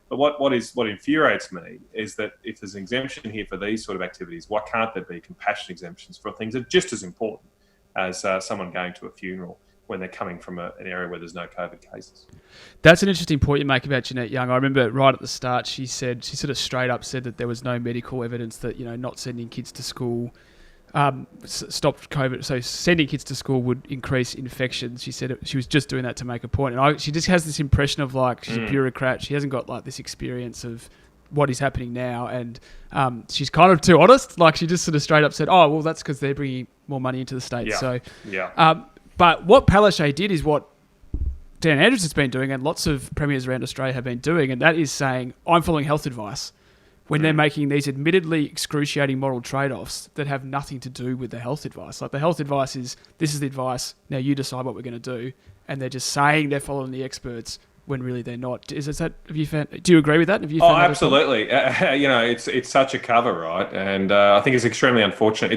But what infuriates me is that if there's an exemption here for these sort of activities, why can't there be compassion exemptions for things that are just as important as someone going to a funeral when they're coming from an area where there's no COVID cases? That's an interesting point you make about Jeanette Young. I remember right at the start, she sort of straight up said that there was no medical evidence that, not sending kids to school stopped COVID. So sending kids to school would increase infections. She said she was just doing that to make a point. And she just has this impression of like she's a bureaucrat. She hasn't got like this experience of what is happening now. And she's kind of too honest. Like she just sort of straight up said, oh, well, that's because they're bringing more money into the state. Yeah. So, yeah. But what Palaszczuk did is what Dan Andrews has been doing and lots of premiers around Australia have been doing, and that is saying, I'm following health advice when they're making these admittedly excruciating moral trade-offs that have nothing to do with the health advice. Like the health advice is, this is the advice, now you decide what we're going to do, and they're just saying they're following the experts when really they're not. Do you agree with that? Have you found that absolutely. It's such a cover, right? And I think it's extremely unfortunate.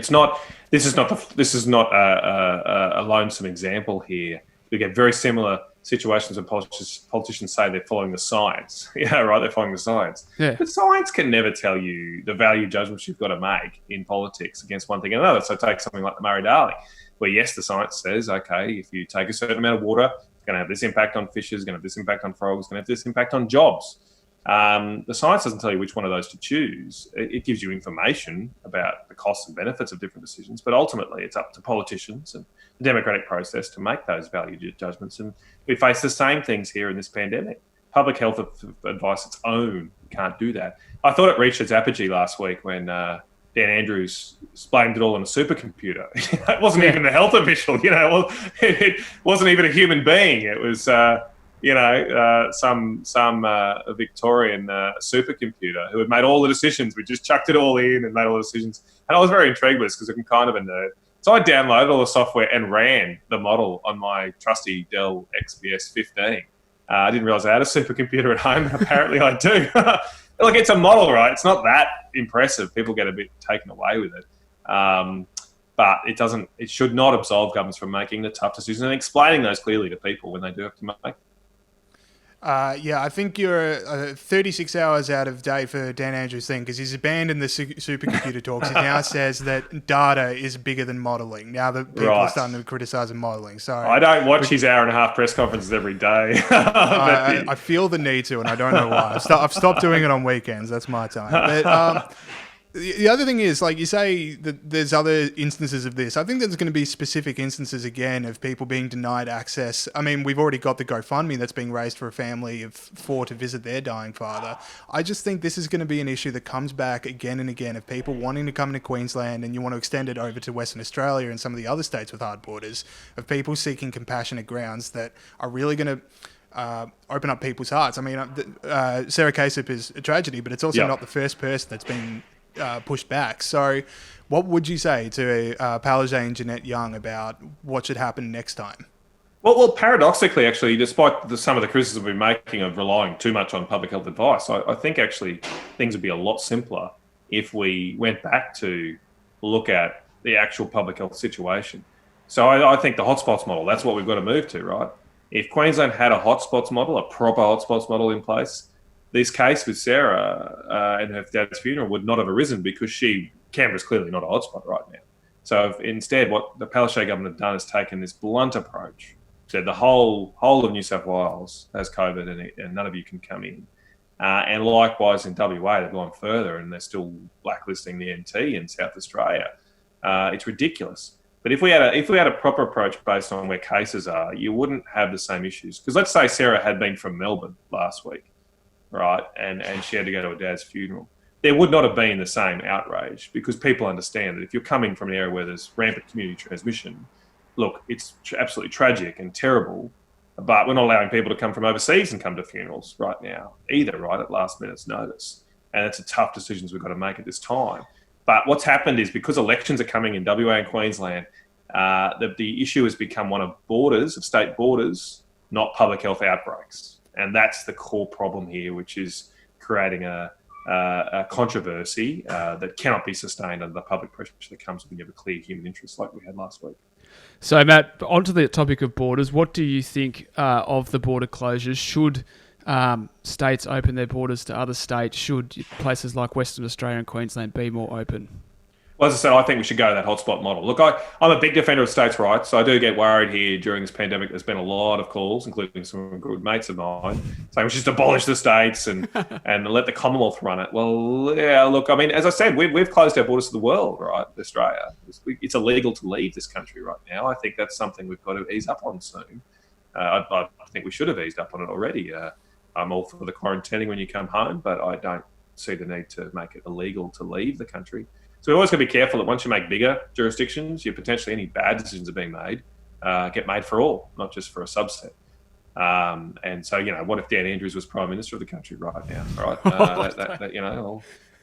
This is not a lonesome example here. We get very similar situations when politicians say they're following the science. Yeah, right, they're following the science. Yeah. But science can never tell you the value judgments you've got to make in politics against one thing and another. So take something like the Murray-Darling, where yes, the science says, okay, if you take a certain amount of water, it's going to have this impact on fishes, going to have this impact on frogs, going to have this impact on jobs. The science doesn't tell you which one of those to choose. It gives you information about the costs and benefits of different decisions, but ultimately it's up to politicians and the democratic process to make those value judgments. And we face the same things here in this pandemic. Public health advice its own can't do that. I thought it reached its apogee last week when Dan Andrews blamed it all on a supercomputer. It wasn't even the health official. It wasn't even a human being. It was some Victorian supercomputer who had made all the decisions. We just chucked it all in and made all the decisions. And I was very intrigued with this because I'm kind of a nerd. So I downloaded all the software and ran the model on my trusty Dell XPS 15. I didn't realize I had a supercomputer at home, but apparently I do. Look, it's a model, right? It's not that impressive. People get a bit taken away with it. But it should not absolve governments from making the tough decisions and explaining those clearly to people when they do have to make. I think you're 36 hours out of date for Dan Andrews' thing because he's abandoned the supercomputer talks. He now says that data is bigger than modelling. Now that people are starting to criticise modelling. So I don't watch his hour-and-a-half press conferences every day. I feel the need to, and I don't know why. I've stopped doing it on weekends. That's my time. But the other thing is, like you say, that there's other instances of this. I think there's going to be specific instances again of people being denied access. I mean, we've already got the GoFundMe that's being raised for a family of 4 to visit their dying father. I just think this is going to be an issue that comes back again and again of people wanting to come into Queensland, and you want to extend it over to Western Australia and some of the other states with hard borders, of people seeking compassionate grounds that are really going to open up people's hearts. I mean, Sarah Kasip is a tragedy, but it's also not the first person that's been pushed back. So what would you say to Palaszczuk and Jeanette Young about what should happen next time? Well, paradoxically, actually, despite some of the criticism we're making of relying too much on public health advice, I think actually things would be a lot simpler if we went back to look at the actual public health situation. So I think the hotspots model, that's what we've got to move to, right? If Queensland had a hotspots model, a proper hotspots model in place, this case with Sarah and her dad's funeral would not have arisen because Canberra's clearly not a hotspot right now. So instead, what the Palaszczuk government have done is taken this blunt approach, said the whole of New South Wales has COVID and none of you can come in. And likewise in WA, they've gone further and they're still blacklisting the NT in South Australia. It's ridiculous. But if we had a proper approach based on where cases are, you wouldn't have the same issues. Because let's say Sarah had been from Melbourne last week, right, and she had to go to her dad's funeral. There would not have been the same outrage because people understand that if you're coming from an area where there's rampant community transmission, look, it's absolutely tragic and terrible, but we're not allowing people to come from overseas and come to funerals right now either, right, at last minute's notice. And it's a tough decisions we've got to make at this time. But what's happened is because elections are coming in WA and Queensland, the issue has become one of state borders, not public health outbreaks. And that's the core problem here, which is creating a controversy that cannot be sustained under the public pressure that comes when you have a clear human interest like we had last week. So, Matt, onto the topic of borders, what do you think of the border closures? Should states open their borders to other states? Should places like Western Australia and Queensland be more open? Well, as I said, I think we should go to that hotspot model. Look, I'm a big defender of states' rights. So I do get worried here during this pandemic. There's been a lot of calls, including some good mates of mine, saying we should just abolish the states and let the Commonwealth run it. Well, yeah, look, I mean, as I said, we've closed our borders to the world, right? Australia. It's illegal to leave this country right now. I think that's something we've got to ease up on soon. I think we should have eased up on it already. I'm all for the quarantining when you come home, but I don't see the need to make it illegal to leave the country. So we've always got to be careful that once you make bigger jurisdictions, you potentially any bad decisions are being made, get made for all, not just for a subset. And so, what if Dan Andrews was Prime Minister of the country right now, right?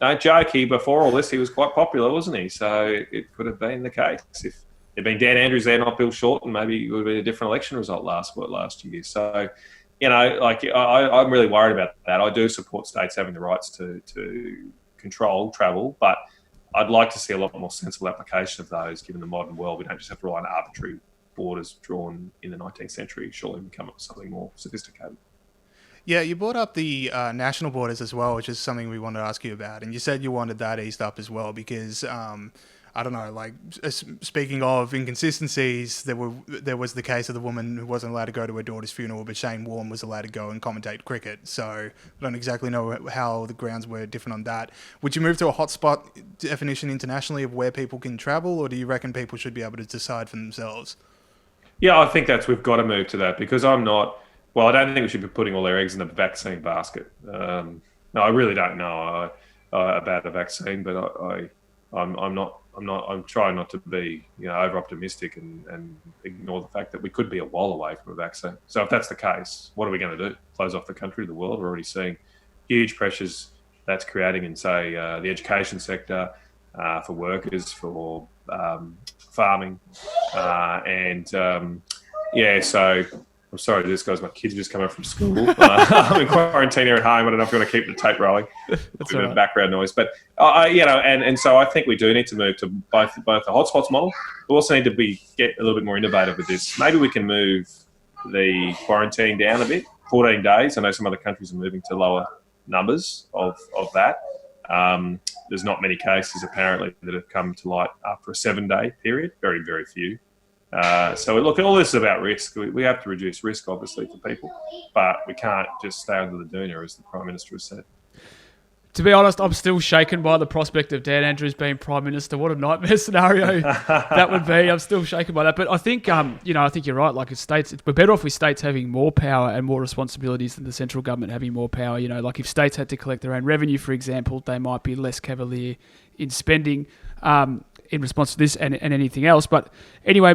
Don't joke, before all this, he was quite popular, wasn't he? So it could have been the case. If it'd been Dan Andrews there, not Bill Shorten, maybe it would have been a different election result last year. So, I'm really worried about that. I do support states having the rights to control travel, but I'd like to see a lot more sensible application of those, given the modern world. We don't just have to rely on arbitrary borders drawn in the 19th century. Surely we can come up with something more sophisticated. Yeah, you brought up the national borders as well, which is something we wanted to ask you about. And you said you wanted that eased up as well because, I don't know, like speaking of inconsistencies, there was the case of the woman who wasn't allowed to go to her daughter's funeral, but Shane Warne was allowed to go and commentate cricket. So I don't exactly know how the grounds were different on that. Would you move to a hotspot definition internationally of where people can travel, or do you reckon people should be able to decide for themselves? Yeah, I think we've got to move to that because I don't think we should be putting all our eggs in the vaccine basket. No, I really don't know about a vaccine, but I'm trying not to be, over optimistic and ignore the fact that we could be a while away from a vaccine. So if that's the case, what are we going to do? Close off the country to the world? We're already seeing huge pressures that's creating in, say, the education sector, for workers, for farming, so I'm sorry to this, guys. My kids are just coming from school. I'm in quarantine here at home. I don't know if you want to keep the tape rolling. That's a bit of background noise. But, and so I think we do need to move to both the hotspots model. We also need to get a little bit more innovative with this. Maybe we can move the quarantine down a bit, 14 days. I know some other countries are moving to lower numbers of that. There's not many cases, apparently, that have come to light after a 7-day period. Very, very few. So look, all this is about risk. We have to reduce risk, obviously, for people, but we can't just stay under the doona, as the Prime Minister has said. To be honest, I'm still shaken by the prospect of Dan Andrews being Prime Minister. What a nightmare scenario that would be. I'm still shaken by that. But I think, I think you're right. Like, we're better off with states having more power and more responsibilities than the central government having more power. Like if states had to collect their own revenue, for example, they might be less cavalier in spending in response to this and anything else. But anyway,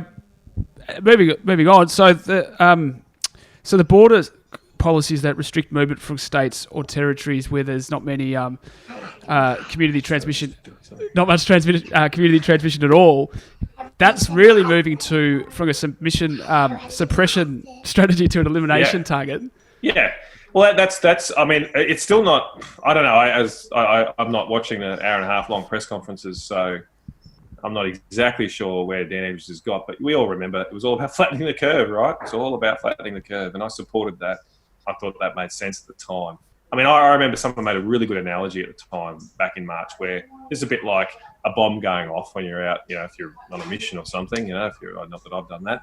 moving on. So the borders policies that restrict movement from states or territories where there's not many community transmission, community transmission at all. That's really moving from a suppression strategy to an elimination target. Yeah. Well, that's. I mean, it's still not. I don't know. I'm not watching the hour and a half long press conferences, so I'm not exactly sure where Dan Andrews has got. But we all remember it was all about flattening the curve, right? It's all about flattening the curve, and I supported that. I thought that made sense at the time. I mean, I remember someone made a really good analogy at the time back in March, where it's a bit like a bomb going off when you're out. If you're on a mission or something. If you're not that I've done that,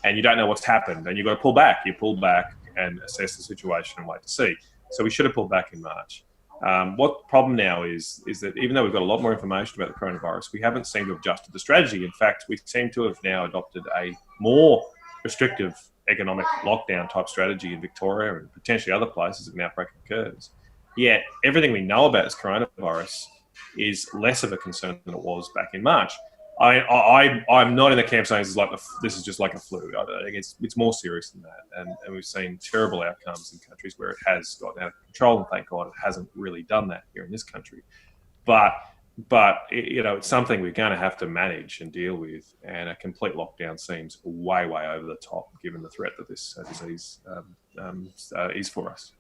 and you don't know what's happened, and you've got to pull back. You pull back and assess the situation and wait to see. So we should have pulled back in March. What the problem now is that even though we've got a lot more information about the coronavirus, we haven't seemed to have adjusted the strategy. In fact, we seem to have now adopted a more restrictive economic lockdown type strategy in Victoria and potentially other places if an outbreak occurs. Yet everything we know about this coronavirus is less of a concern than it was back in March. I'm not in the camp saying this is just like a flu. I think it's more serious than that, and we've seen terrible outcomes in countries where it has gotten out of control, and thank God it hasn't really done that here in this country. But it's something we're going to have to manage and deal with, and a complete lockdown seems way over the top given the threat that this disease is for us.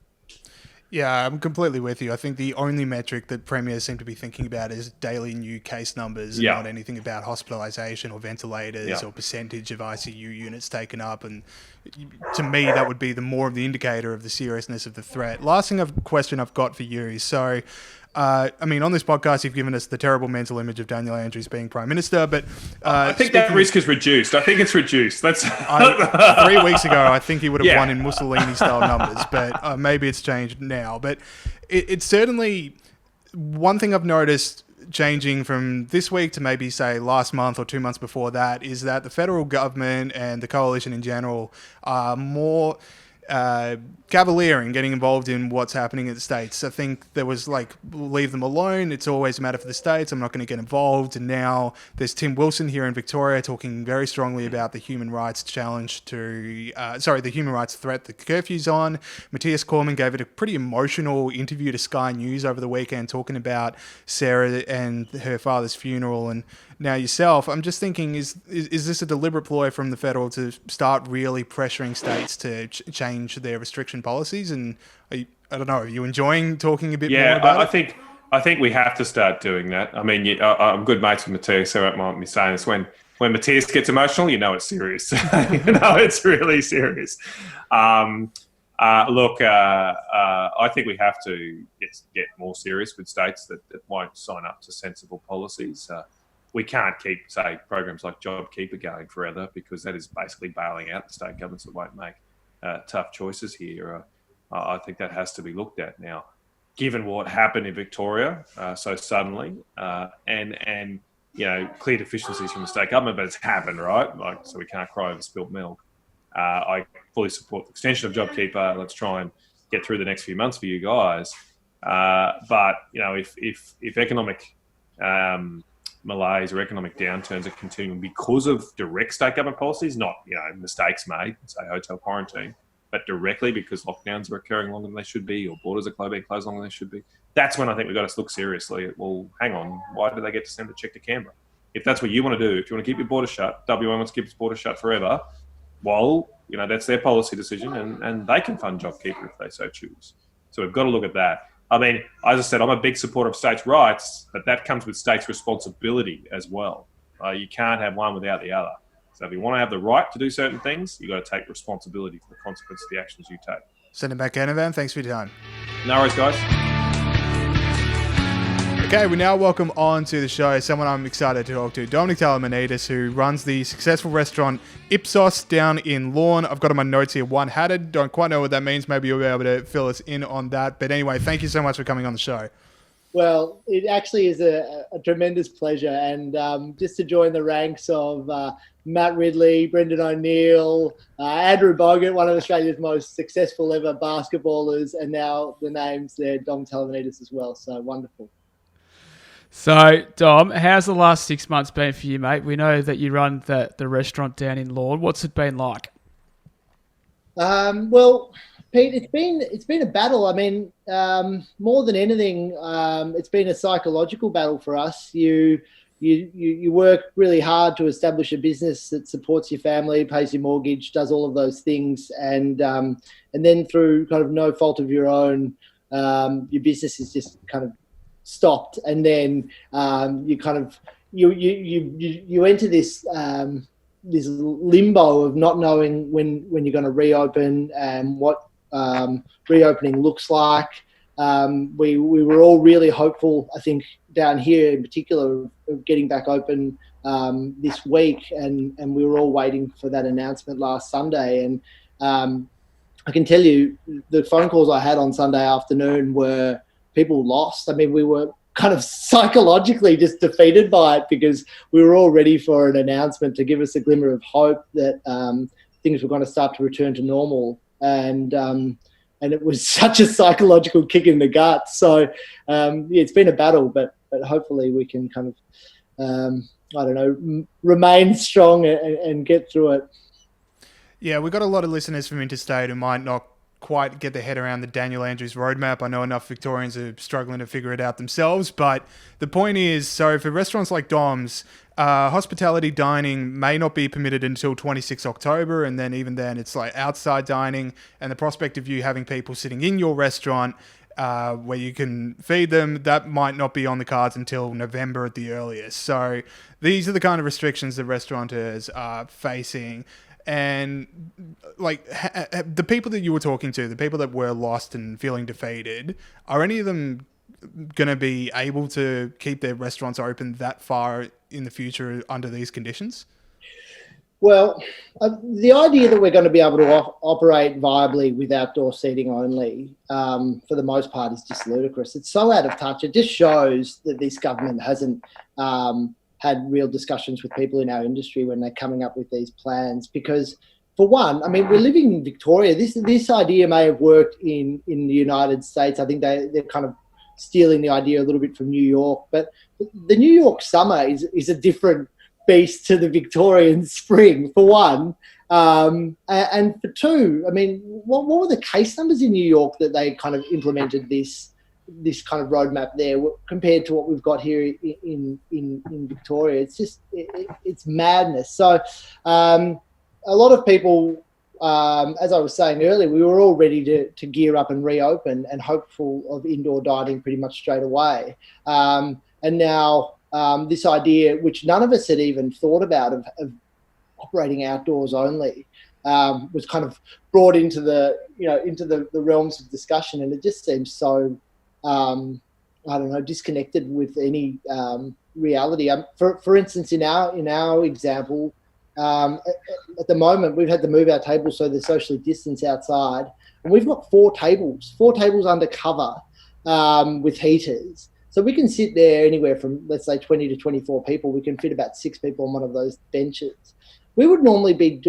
Yeah, I'm completely with you. I think the only metric that premiers seem to be thinking about is daily new case numbers, and not anything about hospitalisation or ventilators or percentage of ICU units taken up. And to me, that would be the more of the indicator of the seriousness of the threat. Last question I've got for you. So I mean, on this podcast, you've given us the terrible mental image of Daniel Andrews being Prime Minister, but... I think that risk is reduced. I think it's reduced. 3 weeks ago, I think he would have won in Mussolini-style numbers, but maybe it's changed now. But it's certainly... One thing I've noticed changing from this week to maybe, say, last month or 2 months before that is that the federal government and the coalition in general are more... cavalier in getting involved in what's happening in the States. I think there was leave them alone. It's always a matter for the States. I'm not going to get involved. And now there's Tim Wilson here in Victoria talking very strongly about the human rights challenge the human rights threat the curfew's on. Matthias Cormann gave it a pretty emotional interview to Sky News over the weekend talking about Sarah and her father's funeral. And now yourself, I'm just thinking, is this a deliberate ploy from the federal to start really pressuring states to change their restriction policies? And I don't know, are you enjoying talking a bit more about it? I think we have to start doing that. I mean, I'm good mates with Matthias, so I don't mind me saying this. When Matthias gets emotional, you know it's serious. It's really serious. I think we have to get more serious with states that won't sign up to sensible policies. We can't keep, say, programs like JobKeeper going forever, because that is basically bailing out the state governments that won't make tough choices here. I think that has to be looked at now, given what happened in Victoria so suddenly, and clear deficiencies from the state government, but it's happened, right? So we can't cry over spilt milk. I fully support the extension of JobKeeper. Let's try and get through the next few months for you guys. But if economic malaise or economic downturns are continuing because of direct state government policies, not mistakes made, say hotel quarantine, but directly because lockdowns are occurring longer than they should be, or borders are being closed longer than they should be, that's when I think we've got to look seriously at, well, hang on, why do they get to send a check to Canberra? If that's what you want to do, if you want to keep your border shut, WA wants to keep its border shut forever, well, that's their policy decision, and they can fund JobKeeper if they so choose. So we've got to look at that. I mean, as I said, I'm a big supporter of states' rights, but that comes with states' responsibility as well. You can't have one without the other. So if you want to have the right to do certain things, you've got to take responsibility for the consequences of the actions you take. Senator Mccannivan, thanks for your time. No worries, guys. Okay, we now welcome on to the show someone I'm excited to talk to, Dominic Talamanidas, who runs the successful restaurant Ipsos down in Lorne. I've got on my notes here, one-hatted. Don't quite know what that means. Maybe you'll be able to fill us in on that. But anyway, thank you so much for coming on the show. Well, it actually is a tremendous pleasure. And just to join the ranks of Matt Ridley, Brendan O'Neill, Andrew Bogut, one of Australia's most successful ever basketballers, and now the names there, Dom Talimanidis as well. So wonderful. So, Dom, how's the last 6 months been for you, mate? We know that you run the restaurant down in Lorne. What's it been like? Well, Pete, it's been a battle. I mean, more than anything, it's been a psychological battle for us. You work really hard to establish a business that supports your family, pays your mortgage, does all of those things, and then through kind of no fault of your own, your business is just kind of stopped, and then you enter this this limbo of not knowing when you're going to reopen and what reopening looks like. We were all really hopeful, I think, down here in particular, of getting back open this week, and we were all waiting for that announcement last Sunday. And I can tell you, the phone calls I had on Sunday afternoon were people lost. I mean, we were kind of psychologically just defeated by it, because we were all ready for an announcement to give us a glimmer of hope that things were going to start to return to normal. And it was such a psychological kick in the gut. So it's been a battle, but hopefully we can kind of, remain strong and get through it. Yeah, we've got a lot of listeners from interstate who might not quite get their head around the Daniel Andrews roadmap. I know enough Victorians are struggling to figure it out themselves, but the point is, so for restaurants like Dom's, hospitality dining may not be permitted until 26 October, and then even then it's like outside dining, and the prospect of you having people sitting in your restaurant where you can feed them, that might not be on the cards until November at the earliest. So these are the kind of restrictions that restaurateurs are facing. And like the people that you were talking to, the people that were lost and feeling defeated, are any of them going to be able to keep their restaurants open that far in the future under these conditions? Well, the idea that we're going to be able to operate viably with outdoor seating only, for the most part, is just ludicrous. It's so out of touch. It just shows that this government hasn't had real discussions with people in our industry when they're coming up with these plans. Because, for one, I mean, we're living in Victoria. This idea may have worked in the United States. I think they're kind of stealing the idea a little bit from New York. But the New York summer is a different beast to the Victorian spring, for one. And for two, I mean, what were the case numbers in New York that they kind of implemented this kind of roadmap there compared to what we've got here in Victoria? It's just, it's madness. So a lot of people, as I was saying earlier, we were all ready to gear up and reopen and hopeful of indoor dining pretty much straight away. And now this idea, which none of us had even thought about, of operating outdoors only, was kind of brought into the realms of discussion, and it just seems so I don't know, disconnected with any reality. For instance, in our example, at the moment we've had to move our tables so they're socially distanced outside, and we've got four tables under cover with heaters. So we can sit there anywhere from, let's say, 20 to 24 people. We can fit about 6 people on one of those benches. We'd normally be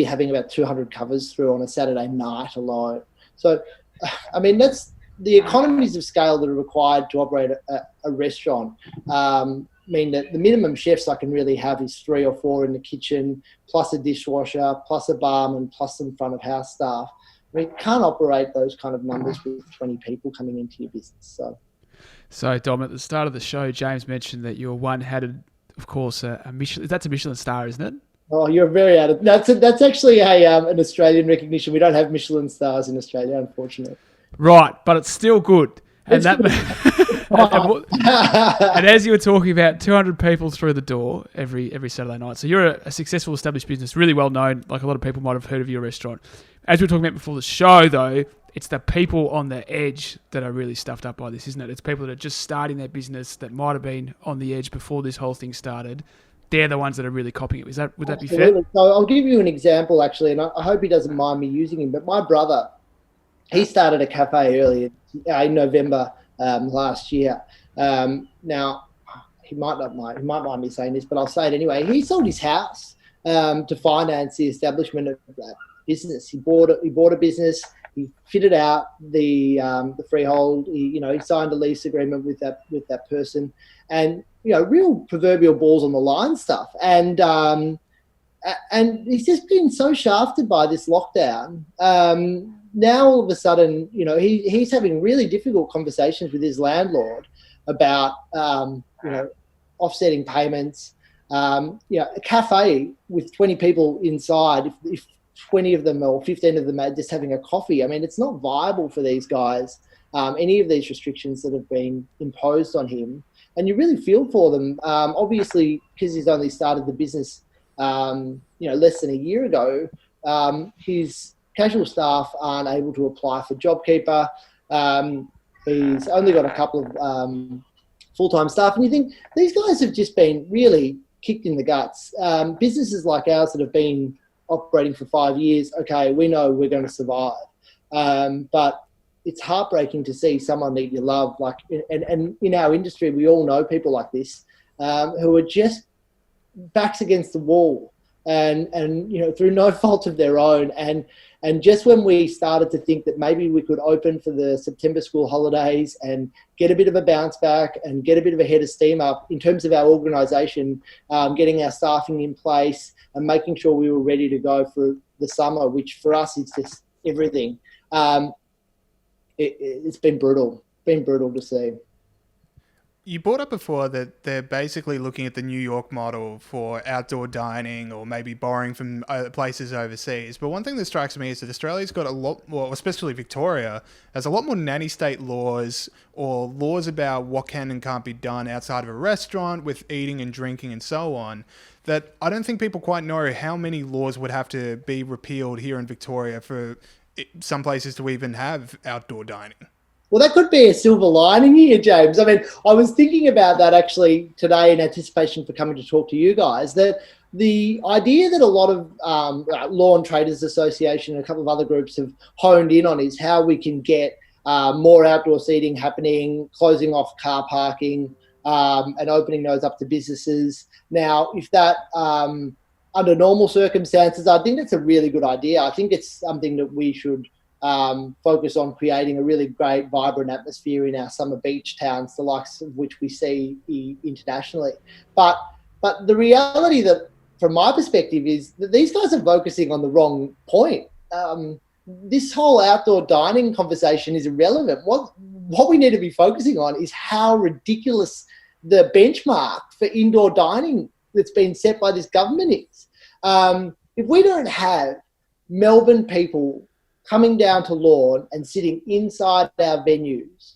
having about 200 covers through on a Saturday night alone. So, I mean, that's the economies of scale that are required to operate a restaurant. Mean that the minimum chefs I can really have is 3 or 4 in the kitchen, plus a dishwasher, plus a barman, plus some front of house staff. I mean, can't operate those kind of numbers with 20 people coming into your business. So, Dom, at the start of the show, James mentioned that you're one-hatted, of course, a Michelin. That's a Michelin star, isn't it? Oh, you're very out of. That's actually an Australian recognition. We don't have Michelin stars in Australia, unfortunately. Right, but it's still good. And that, and as you were talking about, 200 people through the door every Saturday night. So you're a successful, established business, really well known. Like, a lot of people might have heard of your restaurant. As we were talking about before the show, though, it's the people on the edge that are really stuffed up by this, isn't it? It's people that are just starting their business that might have been on the edge before this whole thing started. They're the ones that are really copying it. Would that be fair? So I'll give you an example, actually, and I hope he doesn't mind me using him. But my brother, he started a cafe earlier in November last year. Now, he might mind me saying this, but I'll say it anyway. He sold his house to finance the establishment of that business. He bought a business. He fitted out the freehold. He signed a lease agreement with that person, and real proverbial balls on the line stuff. And he's just been so shafted by this lockdown. Now all of a sudden, he's having really difficult conversations with his landlord about offsetting payments. A cafe with 20 people inside, if 20 of them or 15 of them are just having a coffee, I mean, it's not viable for these guys, any of these restrictions that have been imposed on him. And you really feel for them. Obviously, because he's only started the business, less than a year ago, his casual staff aren't able to apply for JobKeeper. He's only got a couple of full-time staff. And you think, these guys have just been really kicked in the guts. Businesses like ours that have been operating for 5 years, okay, we know we're going to survive. But it's heartbreaking to see someone that you love, and in our industry, we all know people like this, who are just backs against the wall and through no fault of their own. And just when we started to think that maybe we could open for the September school holidays and get a bit of a bounce back and get a bit of a head of steam up in terms of our organisation, getting our staffing in place and making sure we were ready to go for the summer, which for us is just everything. It's been brutal to see. You brought up before that they're basically looking at the New York model for outdoor dining or maybe borrowing from places overseas. But one thing that strikes me is that Australia's got a lot more, especially Victoria, has a lot more nanny state laws or laws about what can and can't be done outside of a restaurant with eating and drinking and so on, that I don't think people quite know how many laws would have to be repealed here in Victoria for some places to even have outdoor dining. Well, that could be a silver lining here, James. I mean, I was thinking about that actually today in anticipation for coming to talk to you guys, that the idea that a lot of Lawn Traders Association and a couple of other groups have honed in on is how we can get more outdoor seating happening, closing off car parking, and opening those up to businesses. Now, if that, under normal circumstances, I think that's a really good idea. I think it's something that we should focus on creating a really great, vibrant atmosphere in our summer beach towns, the likes of which we see internationally. But the reality that, from my perspective, is that these guys are focusing on the wrong point. This whole outdoor dining conversation is irrelevant. What we need to be focusing on is how ridiculous the benchmark for indoor dining that's been set by this government is. If we don't have Melbourne people coming down to Lawn and sitting inside our venues,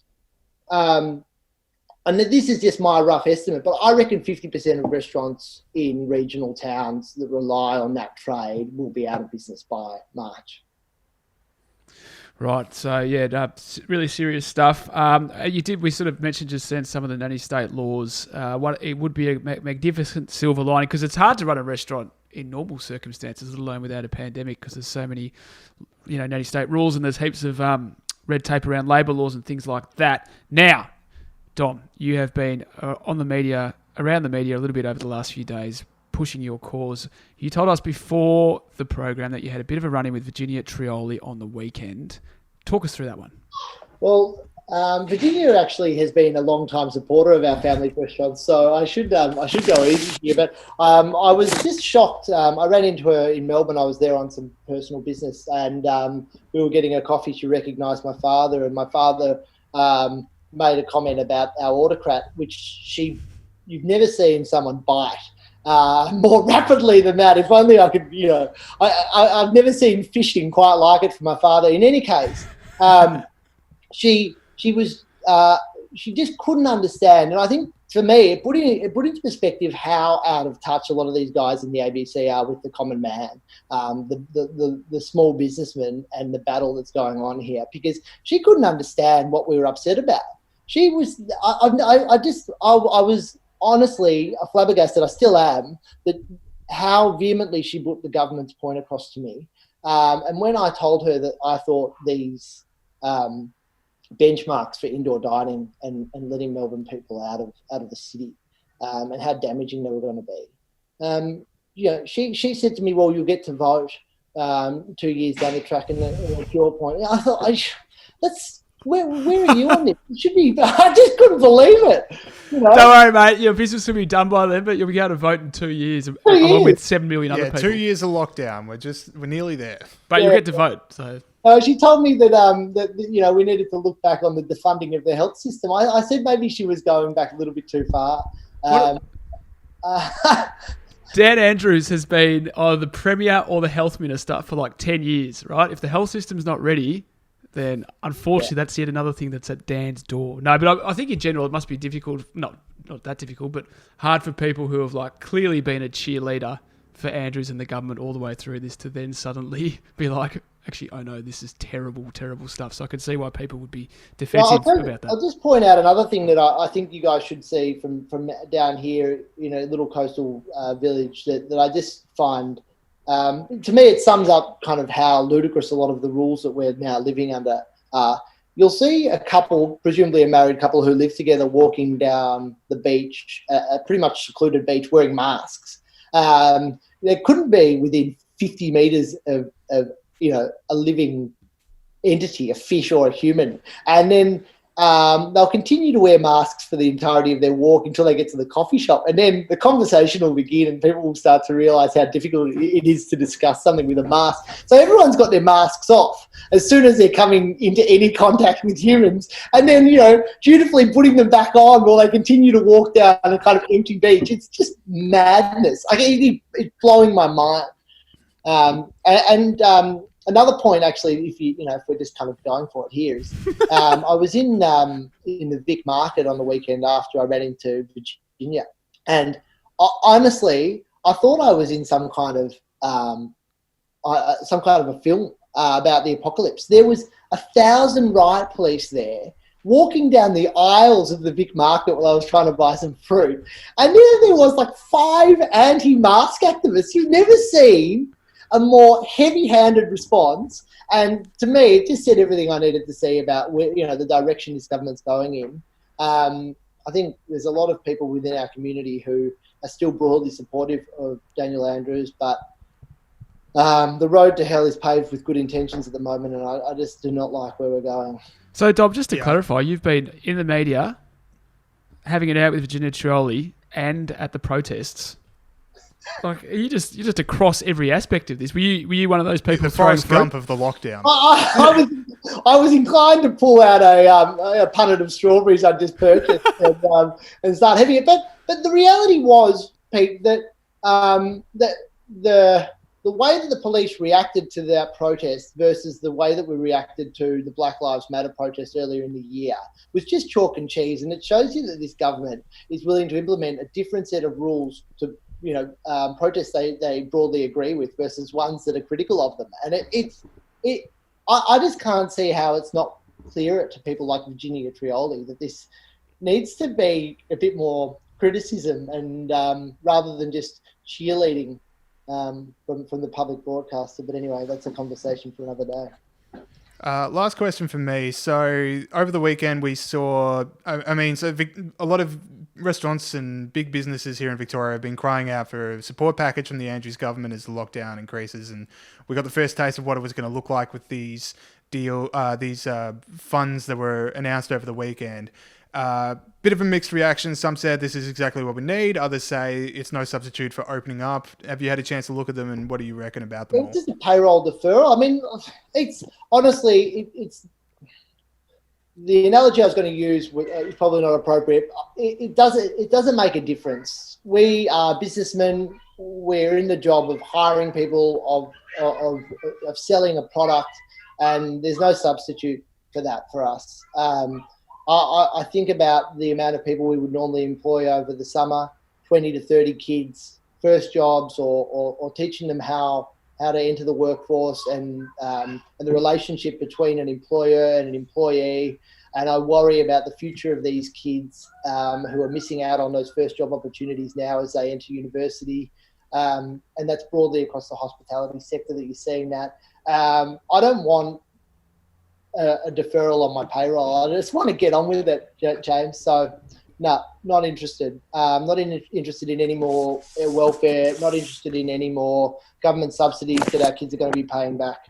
and this is just my rough estimate, but I reckon 50% of restaurants in regional towns that rely on that trade will be out of business by March. Right, so really serious stuff. We sort of mentioned just then some of the nanny state laws. It would be a magnificent silver lining, because it's hard to run a restaurant in normal circumstances, let alone without a pandemic, because there's so many, nanny state rules, and there's heaps of red tape around labour laws and things like that. Now, Dom, you have been around the media a little bit over the last few days, pushing your cause. You told us before the program that you had a bit of a run-in with Virginia Trioli on the weekend. Talk us through that one. Well, Virginia actually has been a long-time supporter of our family restaurants, so I should go easy here. But I was just shocked. I ran into her in Melbourne. I was there on some personal business, and we were getting a coffee. She recognised my father, and my father made a comment about our autocrat, which you've never seen someone bite more rapidly than that. If only I could, I've never seen fishing quite like it for my father. In any case, she just couldn't understand. And I think for me, it put into perspective how out of touch a lot of these guys in the ABC are with the common man, the small businessman, and the battle that's going on here, because she couldn't understand what we were upset about. She was, I was honestly flabbergasted. I still am, that how vehemently she put the government's point across to me. And when I told her that I thought these benchmarks for indoor dining and letting Melbourne people out of the city and how damaging they were going to be, she said to me, "Well, you'll get to vote 2 years down the track," and it's your point. I thought, where are you on this? It should be. I just couldn't believe it. Don't worry, mate. Your business will be done by then, but you'll be able to vote in 2 years, along with 7 million other people. 2 years of lockdown. We're nearly there. But you'll get to vote. So she told me that we needed to look back on the defunding of the health system. I said maybe she was going back a little bit too far. Dan Andrews has been either the Premier or the Health Minister for like 10 years, right? If the health system's not ready, then unfortunately that's yet another thing that's at Dan's door. No, but I think in general it must be difficult, not that difficult, but hard for people who have like clearly been a cheerleader for Andrews and the government all the way through this to then suddenly be like, actually, oh no, this is terrible, terrible stuff. So I can see why people would be defensive about that. I'll just point out another thing that I think you guys should see from down here in a little coastal village that I just find, to me, it sums up kind of how ludicrous a lot of the rules that we're now living under are. You'll see a couple, presumably a married couple who live together, walking down the beach, a pretty much secluded beach, wearing masks. There couldn't be within 50 metres of a living entity, a fish or a human. And then they'll continue to wear masks for the entirety of their walk until they get to the coffee shop. And then the conversation will begin and people will start to realise how difficult it is to discuss something with a mask. So everyone's got their masks off as soon as they're coming into any contact with humans. And then, dutifully putting them back on while they continue to walk down a kind of empty beach. It's just madness. It's blowing my mind. Another point, actually, if we're just kind of going for it here, is I was in the Vic Market on the weekend after I ran into Virginia, and honestly, I thought I was in some kind of a film about the apocalypse. There was 1,000 riot police there, walking down the aisles of the Vic Market while I was trying to buy some fruit. And then there was like 5 anti-mask activists. You've never seen a more heavy-handed response. And to me, it just said everything I needed to see about where, the direction this government's going in. I think there's a lot of people within our community who are still broadly supportive of Daniel Andrews, but the road to hell is paved with good intentions at the moment, and I just do not like where we're going. So, Dom, just to clarify, you've been in the media having it out with Virginia Trioli and at the protests. Like, you're just across every aspect of this. Were you one of those people the Forrest Gump of the lockdown? I was inclined to pull out a punnet of strawberries I just purchased and start having it. But the reality was, Pete, that the way that the police reacted to that protest versus the way that we reacted to the Black Lives Matter protest earlier in the year was just chalk and cheese. And it shows you that this government is willing to implement a different set of rules to protests they broadly agree with versus ones that are critical of them. And I just can't see how it's not clearer to people like Virginia Trioli that this needs to be a bit more criticism and rather than just cheerleading from the public broadcaster. But anyway, that's a conversation for another day. Last question for me. So over the weekend we saw, a lot of restaurants and big businesses here in Victoria have been crying out for a support package from the Andrews government as the lockdown increases, and we got the first taste of what it was going to look like with these funds that were announced over the weekend. Bit of a mixed reaction. Some said this is exactly what we need. Others say it's no substitute for opening up. Have you had a chance to look at them, and what do you reckon about them all? It's just a payroll deferral. I mean, it's honestly, it's the analogy I was going to use is probably not appropriate. It doesn't make a difference. We are businessmen. We're in the job of hiring people, of selling a product, and there's no substitute for that for us. I think about the amount of people we would normally employ over the summer, 20 to 30 kids, first jobs, or teaching them how to enter the workforce and the relationship between an employer and an employee. And I worry about the future of these kids who are missing out on those first job opportunities now as they enter university. And that's broadly across the hospitality sector that you're seeing that. I don't want a deferral on my payroll. I just want to get on with it, James. So, no, not interested. Interested in any more welfare, not interested in any more government subsidies that our kids are going to be paying back.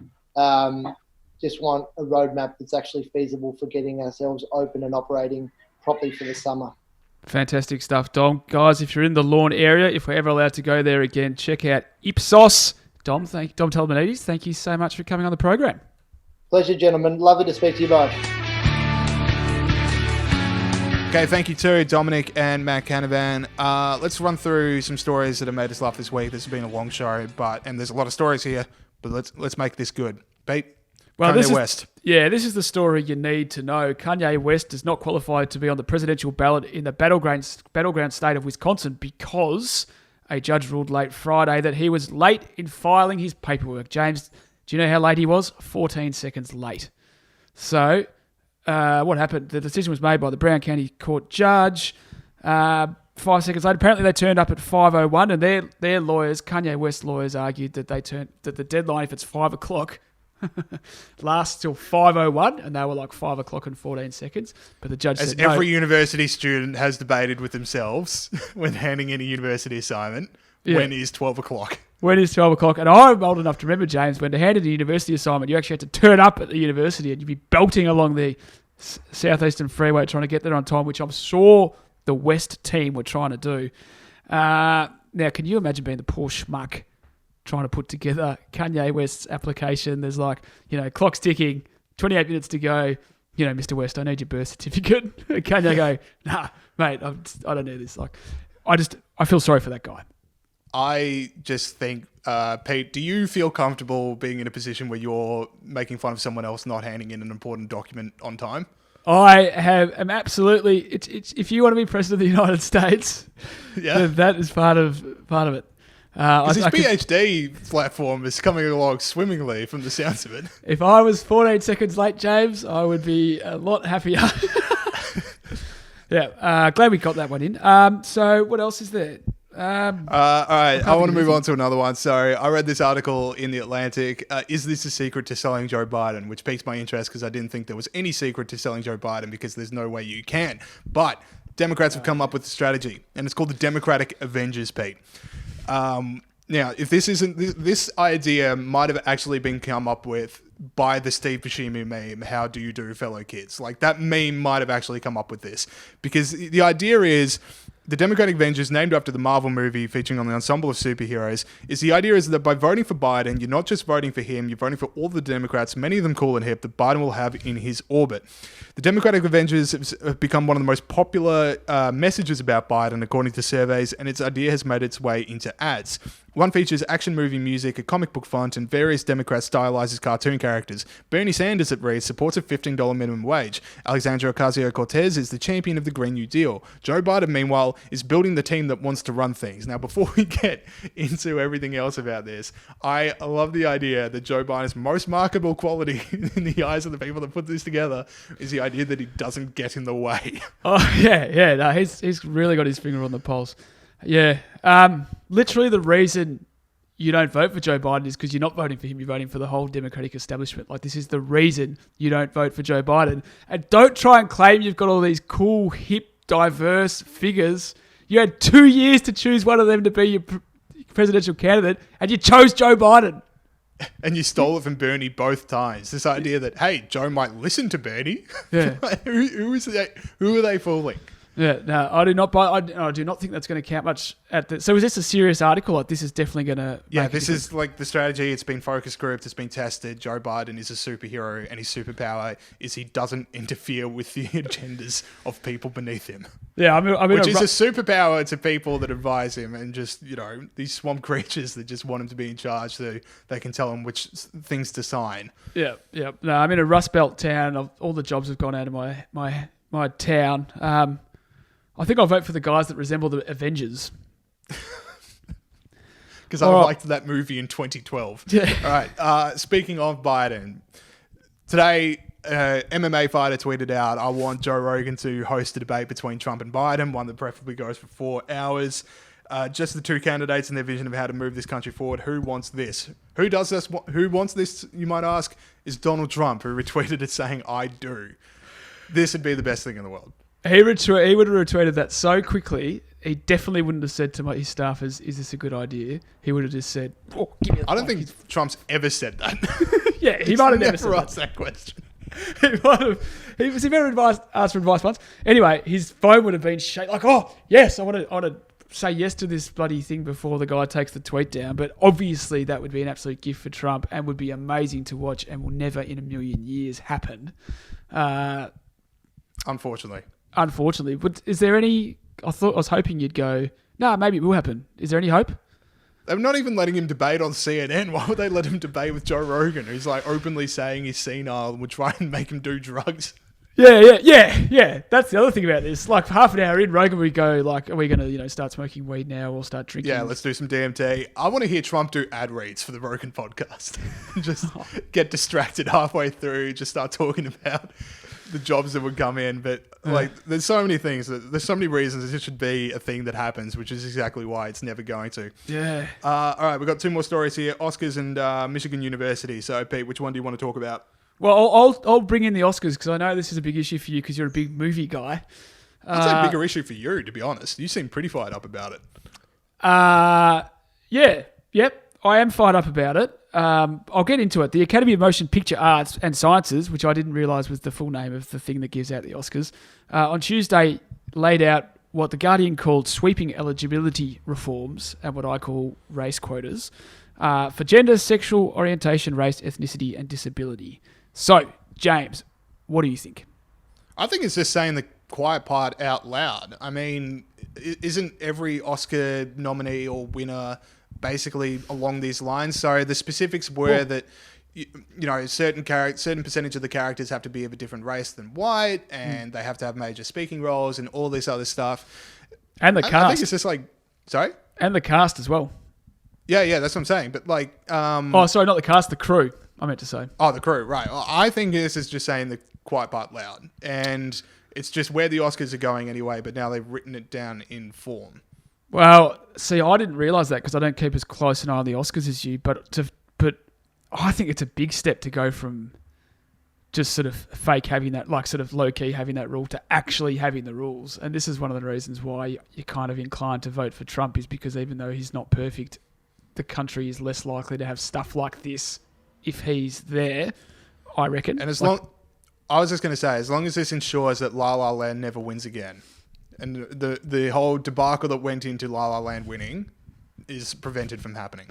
Just want a roadmap that's actually feasible for getting ourselves open and operating properly for the summer. Fantastic stuff, Dom. Guys, if you're in the Lawn area, if we're ever allowed to go there again, check out Ipsos. Dom Talimanidis, thank you so much for coming on the program. Pleasure, gentlemen. Lovely to speak to you both. Okay, thank you to Dominic and Matt Canavan. Let's run through some stories that have made us laugh this week. This has been a long show, and there's a lot of stories here, but let's make this good. Pete? Well, Kanye West. This is the story you need to know. Kanye West does not qualify to be on the presidential ballot in the battleground state of Wisconsin because a judge ruled late Friday that he was late in filing his paperwork. James, do you know how late he was? 14 seconds late. So, what happened? The decision was made by the Brown County Court judge. 5 seconds later, apparently they turned up at 5:01, and their lawyers, Kanye West lawyers, argued that that the deadline, if it's 5 o'clock, lasts till 5:01, and they were like 5 o'clock and 14 seconds. But the judge said no. As every university student has debated with themselves when handing in a university assignment, when is 12 o'clock? When is 12 o'clock? And I'm old enough to remember, James, when to hand in a university assignment, you actually had to turn up at the university and you'd be belting along the Southeastern Freeway trying to get there on time, which I'm sure the West team were trying to do. Now, can you imagine being the poor schmuck trying to put together Kanye West's application? There's clock's ticking, 28 minutes to go. Mr. West, I need your birth certificate. Kanye go, nah, mate, I don't need this. I feel sorry for that guy. I just think, Pete, do you feel comfortable being in a position where you're making fun of someone else not handing in an important document on time? I am absolutely. It's if you want to be president of the United States, then that is part of it. Because his PhD platform is coming along swimmingly from the sounds of it. If I was 14 seconds late, James, I would be a lot happier. Yeah, glad we got that one in. So what else is there? All right, I want to move on to another one. So I read this article in The Atlantic. Is this a secret to selling Joe Biden? Which piqued my interest because I didn't think there was any secret to selling Joe Biden because there's no way you can. But Democrats have come up with a strategy, and it's called the Democratic Avengers, Pete. Now, if this isn't this idea might have actually been come up with by the Steve Buscemi meme, "How do you do, fellow kids?" Like that meme might have actually come up with this, because the idea is the Democratic Avengers, named after the Marvel movie featuring on the ensemble of superheroes, is the idea is that by voting for Biden, you're not just voting for him, you're voting for all the Democrats, many of them cool and hip, that Biden will have in his orbit. The Democratic Avengers have become one of the most popular messages about Biden, according to surveys, and its idea has made its way into ads. One features action movie music, a comic book font, and various Democrats stylized as cartoon characters. Bernie Sanders, it reads, supports a $15 minimum wage. Alexandria Ocasio-Cortez is the champion of the Green New Deal. Joe Biden, meanwhile, is building the team that wants to run things. Now, before we get into everything else about this, I love the idea that Joe Biden's most marketable quality in the eyes of the people that put this together is the idea that he doesn't get in the way. Oh, yeah. No, he's really got his finger on the pulse. Yeah. Literally the reason you don't vote for Joe Biden is because you're not voting for him, you're voting for the whole Democratic establishment. Like, this is the reason you don't vote for Joe Biden. And don't try and claim you've got all these cool, hip, diverse figures. You had 2 years to choose one of them to be your presidential candidate, and you chose Joe Biden. And you stole it from Bernie both times. This idea that, hey, Joe might listen to Bernie. Yeah. Who are they fooling? Yeah, no, I do not buy. I do not think that's going to count much at the. So is this a serious article? Like, this is definitely going to. Yeah, this is like the strategy. It's been focus grouped. It's been tested. Joe Biden is a superhero, and his superpower is he doesn't interfere with the agendas of people beneath him. Yeah, I mean, which is a superpower to people that advise him, and just these swamp creatures that just want him to be in charge, so they can tell him which things to sign. Yeah. No, I'm in a Rust Belt town. All the jobs have gone out of my town. I think I'll vote for the guys that resemble the Avengers. Because I liked that movie in 2012. Yeah. All right. Speaking of Biden, today, MMA fighter tweeted out, I want Joe Rogan to host a debate between Trump and Biden, one that preferably goes for 4 hours. Just the two candidates and their vision of how to move this country forward. Who wants this? Who does this? Who wants this, you might ask, is Donald Trump, who retweeted it saying, I do. This would be the best thing in the world. He would have retweeted that so quickly, he definitely wouldn't have said to his staffers, is this a good idea? He would have just said, give me I don't think Trump's ever said that. Yeah, he might have never asked that question. He might have. He never asked for advice once. Anyway, his phone would have been shaking. Like, oh, yes, I want to say yes to this bloody thing before the guy takes the tweet down. But obviously that would be an absolute gift for Trump and would be amazing to watch and will never in a million years happen. Unfortunately, but is there any? I was hoping you'd go, no, maybe it will happen. Is there any hope? They're not even letting him debate on CNN. Why would they let him debate with Joe Rogan, who's like openly saying he's senile and would try and make him do drugs? Yeah. That's the other thing about this. Like, half an hour in, Rogan would go, like, are we going to, start smoking weed now or start drinking? Yeah, let's do some DMT. I want to hear Trump do ad reads for the Rogan podcast. Just get distracted halfway through, just start talking about the jobs that would come in. But there's so many things, there's so many reasons this should be a thing that happens, which is exactly why it's never going to. Yeah. All right, we've got 2 more stories here. Oscars and Michigan University. So, Pete, which one do you want to talk about? Well, I'll bring in the Oscars because I know this is a big issue for you because you're a big movie guy. I'd say a bigger issue for you, to be honest. You seem pretty fired up about it. Yep, I am fired up about it. I'll get into it. The Academy of Motion Picture Arts and Sciences, which I didn't realise was the full name of the thing that gives out the Oscars, on Tuesday laid out what The Guardian called sweeping eligibility reforms and what I call race quotas for gender, sexual orientation, race, ethnicity and disability. So, James, what do you think? I think it's just saying the quiet part out loud. I mean, isn't every Oscar nominee or winner basically along these lines? So the specifics were that certain percentage of the characters have to be of a different race than white, and they have to have major speaking roles and all this other stuff. And the cast. I think it's just like, sorry? And the cast as well. Yeah, that's what I'm saying. But like, Oh, sorry, not the cast, the crew. I meant to say. oh, the crew, right? Well, I think this is just saying the quiet part loud, and it's just where the Oscars are going anyway. But now they've written it down in form. Well, see, I didn't realise that because I don't keep as close an eye on the Oscars as you. But I think it's a big step to go from just sort of fake having that, like sort of low key having that rule, to actually having the rules. And this is one of the reasons why you're kind of inclined to vote for Trump, is because even though he's not perfect, the country is less likely to have stuff like this if he's there, I reckon. And I was just going to say, as long as this ensures that La La Land never wins again, and the whole debacle that went into La La Land winning is prevented from happening.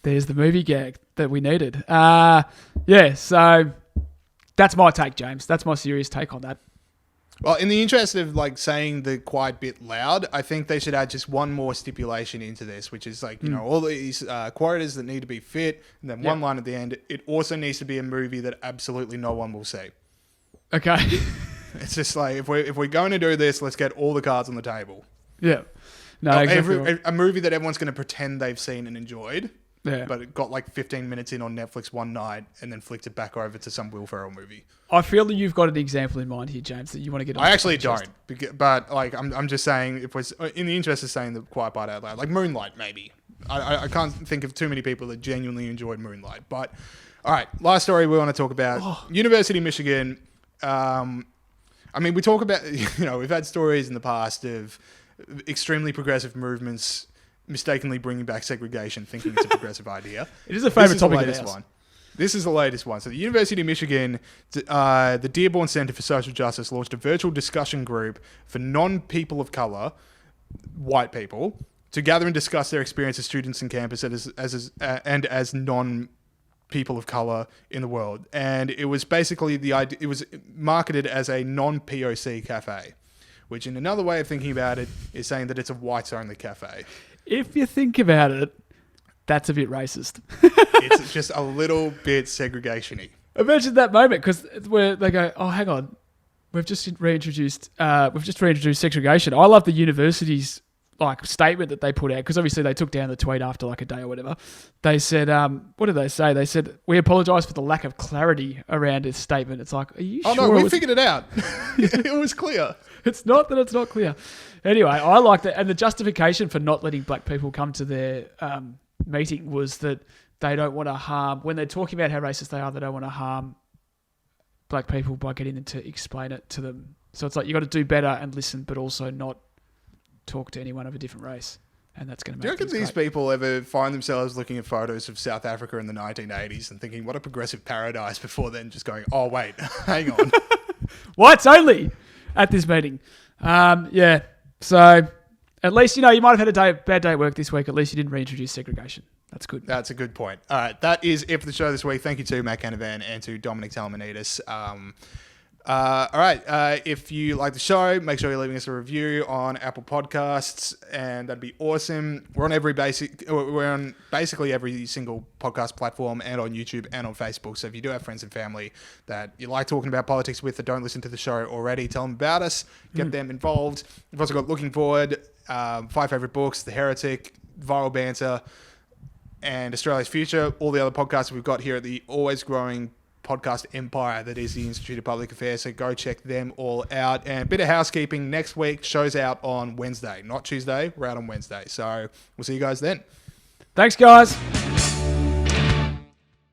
There's the movie gag that we needed. So that's my take, James. That's my serious take on that. Well, in the interest of like saying the quiet bit loud, I think they should add just one more stipulation into this, which is like, all these quotas that need to be fit, and then one line at the end. It also needs to be a movie that absolutely no one will see. Okay. It's just like, if we're going to do this, let's get all the cards on the table. Yeah. No, exactly. A movie that everyone's going to pretend they've seen and enjoyed. Yeah. But it got like 15 minutes in on Netflix one night and then flicked it back over to some Will Ferrell movie. I feel that you've got an example in mind here, James, that you want to get on. I actually don't. But like, I'm just saying, if we're in the interest of saying the quiet part out loud, like Moonlight, maybe. I can't think of too many people that genuinely enjoyed Moonlight. But all right, last story we want to talk about. University of Michigan. I mean, we talk about, we've had stories in the past of extremely progressive movements mistakenly bringing back segregation, thinking it's a progressive idea. It is a favourite topic of ours. This is the latest one. So the University of Michigan, the Dearborn Center for Social Justice launched a virtual discussion group for non-people of color, white people, to gather and discuss their experience as students in campus as non-people of color in the world. And it was basically it was marketed as a non-POC cafe, which in another way of thinking about it is saying that it's a whites-only cafe. If you think about it, that's a bit racist. It's just a little bit segregation-y. Imagine that moment, because where they go, oh, hang on, we've just reintroduced segregation. I love the university's like statement that they put out, because obviously they took down the tweet after like a day or whatever. They said, what did they say? They said, we apologise for the lack of clarity around this statement. It's like, are you sure? Oh no, we figured it out. It was clear. It's not that it's not clear. Anyway, I liked it. And the justification for not letting black people come to their meeting was that they don't want to harm, when they're talking about how racist they are, they don't want to harm black people by getting them to explain it to them. So it's like, you got to do better and listen, but also not talk to anyone of a different race. And that's going to make. Do you reckon these people ever find themselves looking at photos of South Africa in the 1980s and thinking, what a progressive paradise, before then just going, oh, wait, hang on. Whites only at this meeting. Yeah. So at least, you might have had a bad day at work this week. At least you didn't reintroduce segregation. That's good. That's a good point. All right. That is it for the show this week. Thank you to Matt Canavan and to Dominic Talamanidas. All right. If you like the show, make sure you're leaving us a review on Apple Podcasts, and that'd be awesome. We're on basically every single podcast platform, and on YouTube and on Facebook. So if you do have friends and family that you like talking about politics with that don't listen to the show already, tell them about us. Get them involved. We've also got Looking Forward, 5 Favorite Books, The Heretic, Viral Banter, and Australia's Future. All the other podcasts we've got here at the always growing podcast empire that is the Institute of Public Affairs, so go check them all out. And a bit of housekeeping, next week show's out on Wednesday, not Tuesday. We're out on Wednesday, so we'll see you guys then. Thanks, guys.